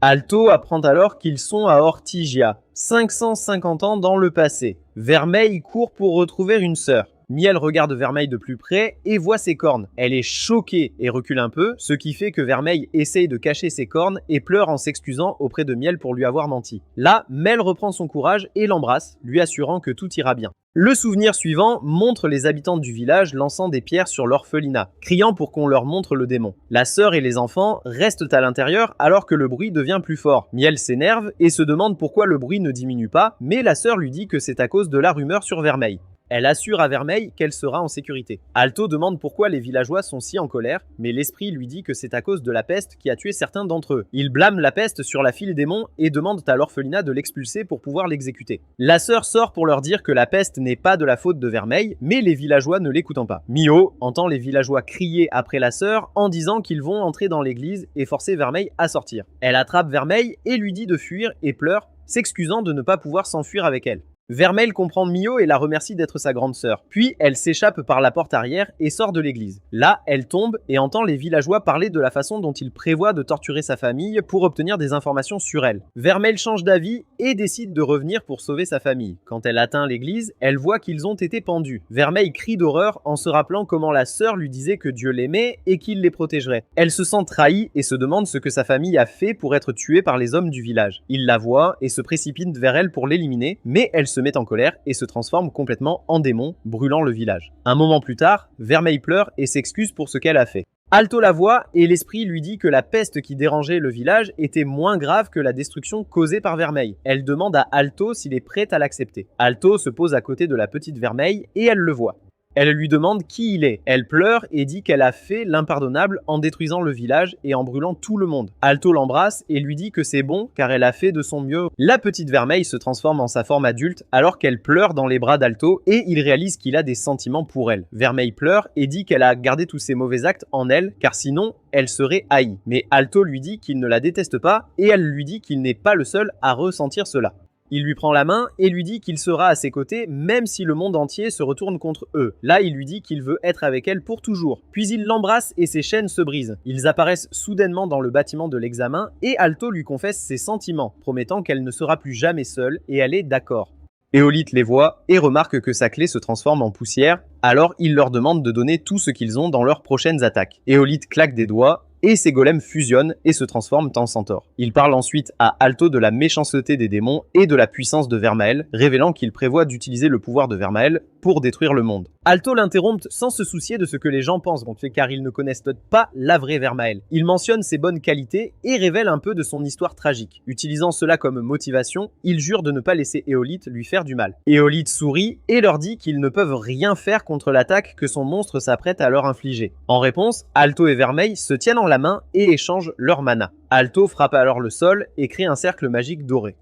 Alto apprend alors qu'ils sont à Ortygia, 550 ans dans le passé. Vermeil court pour retrouver une sœur. Miel regarde Vermeil de plus près et voit ses cornes. Elle est choquée et recule un peu, ce qui fait que Vermeil essaye de cacher ses cornes et pleure en s'excusant auprès de Miel pour lui avoir menti. Là, Mel reprend son courage et l'embrasse, lui assurant que tout ira bien. Le souvenir suivant montre les habitants du village lançant des pierres sur l'orphelinat, criant pour qu'on leur montre le démon. La sœur et les enfants restent à l'intérieur alors que le bruit devient plus fort. Miel s'énerve et se demande pourquoi le bruit ne diminue pas, mais la sœur lui dit que c'est à cause de la rumeur sur Vermeil. Elle assure à Vermeil qu'elle sera en sécurité. Alto demande pourquoi les villageois sont si en colère, mais l'esprit lui dit que c'est à cause de la peste qui a tué certains d'entre eux. Il blâme la peste sur la fille démon et demande à l'orphelinat de l'expulser pour pouvoir l'exécuter. La sœur sort pour leur dire que la peste n'est pas de la faute de Vermeil, mais les villageois ne l'écoutant pas. Mio entend les villageois crier après la sœur en disant qu'ils vont entrer dans l'église et forcer Vermeil à sortir. Elle attrape Vermeil et lui dit de fuir et pleure, s'excusant de ne pas pouvoir s'enfuir avec elle. Vermeil comprend Mio et la remercie d'être sa grande sœur. Puis elle s'échappe par la porte arrière et sort de l'église. Là, elle tombe et entend les villageois parler de la façon dont il prévoit de torturer sa famille pour obtenir des informations sur elle. Vermeil change d'avis et décide de revenir pour sauver sa famille. Quand elle atteint l'église, elle voit qu'ils ont été pendus. Vermeil crie d'horreur en se rappelant comment la sœur lui disait que Dieu l'aimait et qu'il les protégerait. Elle se sent trahie et se demande ce que sa famille a fait pour être tuée par les hommes du village. Il la voit et se précipite vers elle pour l'éliminer, mais elle se met en colère et se transforme complètement en démon, brûlant le village. Un moment plus tard, Vermeil pleure et s'excuse pour ce qu'elle a fait. Alto la voit et l'esprit lui dit que la peste qui dérangeait le village était moins grave que la destruction causée par Vermeil. Elle demande à Alto s'il est prêt à l'accepter. Alto se pose à côté de la petite Vermeil et elle le voit. Elle lui demande qui il est. Elle pleure et dit qu'elle a fait l'impardonnable en détruisant le village et en brûlant tout le monde. Alto l'embrasse et lui dit que c'est bon car elle a fait de son mieux. La petite Vermeil se transforme en sa forme adulte alors qu'elle pleure dans les bras d'Alto et il réalise qu'il a des sentiments pour elle. Vermeil pleure et dit qu'elle a gardé tous ses mauvais actes en elle car sinon elle serait haïe. Mais Alto lui dit qu'il ne la déteste pas et elle lui dit qu'il n'est pas le seul à ressentir cela. Il lui prend la main et lui dit qu'il sera à ses côtés même si le monde entier se retourne contre eux. Là, il lui dit qu'il veut être avec elle pour toujours. Puis il l'embrasse et ses chaînes se brisent. Ils apparaissent soudainement dans le bâtiment de l'examen et Alto lui confesse ses sentiments, promettant qu'elle ne sera plus jamais seule et elle est d'accord. Éolite les voit et remarque que sa clé se transforme en poussière, alors il leur demande de donner tout ce qu'ils ont dans leurs prochaines attaques. Éolite claque des doigts et ses golems fusionnent et se transforment en centaures. Il parle ensuite à Alto de la méchanceté des démons et de la puissance de Vermael, révélant qu'il prévoit d'utiliser le pouvoir de Vermael pour détruire le monde. Alto l'interrompt sans se soucier de ce que les gens pensent, car ils ne connaissent pas la vraie Vermael. Il mentionne ses bonnes qualités et révèle un peu de son histoire tragique. Utilisant cela comme motivation, il jure de ne pas laisser Éolite lui faire du mal. Éolite sourit et leur dit qu'ils ne peuvent rien faire contre l'attaque que son monstre s'apprête à leur infliger. En réponse, Alto et Vermeil se tiennent en la main et échangent leur mana. Alto frappe alors le sol et crée un cercle magique doré.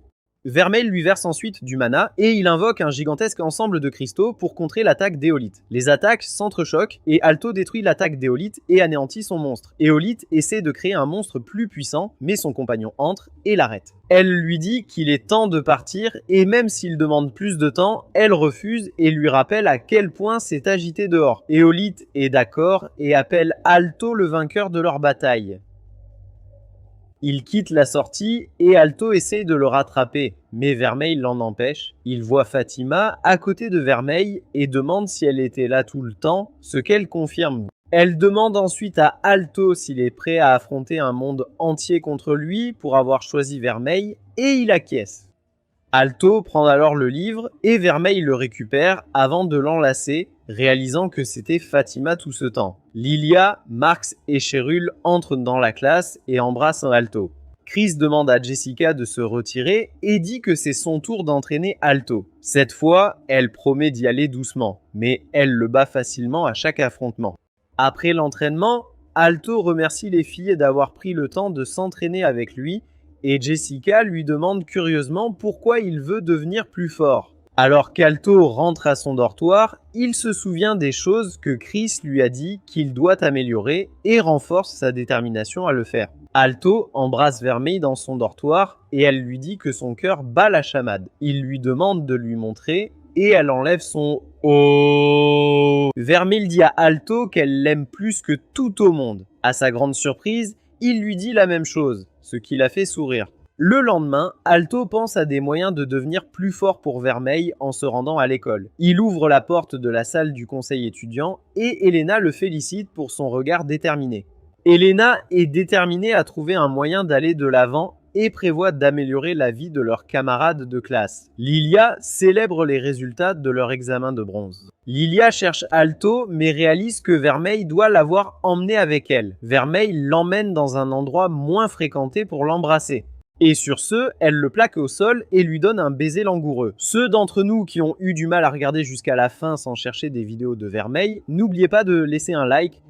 Vermeil lui verse ensuite du mana et il invoque un gigantesque ensemble de cristaux pour contrer l'attaque d'Éolite. Les attaques s'entrechoquent et Alto détruit l'attaque d'Éolite et anéantit son monstre. Éolite essaie de créer un monstre plus puissant, mais son compagnon entre et l'arrête. Elle lui dit qu'il est temps de partir et même s'il demande plus de temps, elle refuse et lui rappelle à quel point c'est agité dehors. Éolite est d'accord et appelle Alto le vainqueur de leur bataille. Il quitte la sortie et Alto essaie de le rattraper, mais Vermeil l'en empêche. Il voit Fatima à côté de Vermeil et demande si elle était là tout le temps, ce qu'elle confirme. Elle demande ensuite à Alto s'il est prêt à affronter un monde entier contre lui pour avoir choisi Vermeil et il acquiesce. Alto prend alors le livre et Vermeil le récupère avant de l'enlacer, réalisant que c'était Fatima tout ce temps. Lilia, Marx et Chérul entrent dans la classe et embrassent Alto. Chris demande à Jessica de se retirer et dit que c'est son tour d'entraîner Alto. Cette fois, elle promet d'y aller doucement, mais elle le bat facilement à chaque affrontement. Après l'entraînement, Alto remercie les filles d'avoir pris le temps de s'entraîner avec lui et Jessica lui demande curieusement pourquoi il veut devenir plus fort. Alors qu'Alto rentre à son dortoir, il se souvient des choses que Chris lui a dit qu'il doit améliorer et renforce sa détermination à le faire. Alto embrasse Vermeil dans son dortoir et elle lui dit que son cœur bat la chamade. Il lui demande de lui montrer et elle enlève son « Oh ». Vermeil dit à Alto qu'elle l'aime plus que tout au monde. À sa grande surprise, il lui dit la même chose, ce qui la fait sourire. Le lendemain, Alto pense à des moyens de devenir plus fort pour Vermeil en se rendant à l'école. Il ouvre la porte de la salle du conseil étudiant et Elena le félicite pour son regard déterminé. Elena est déterminée à trouver un moyen d'aller de l'avant et prévoit d'améliorer la vie de leurs camarades de classe. Lilia célèbre les résultats de leur examen de bronze. Lilia cherche Alto mais réalise que Vermeil doit l'avoir emmené avec elle. Vermeil l'emmène dans un endroit moins fréquenté pour l'embrasser. Et sur ce, elle le plaque au sol et lui donne un baiser langoureux. Ceux d'entre nous qui ont eu du mal à regarder jusqu'à la fin sans chercher des vidéos de Vermeil, n'oubliez pas de laisser un like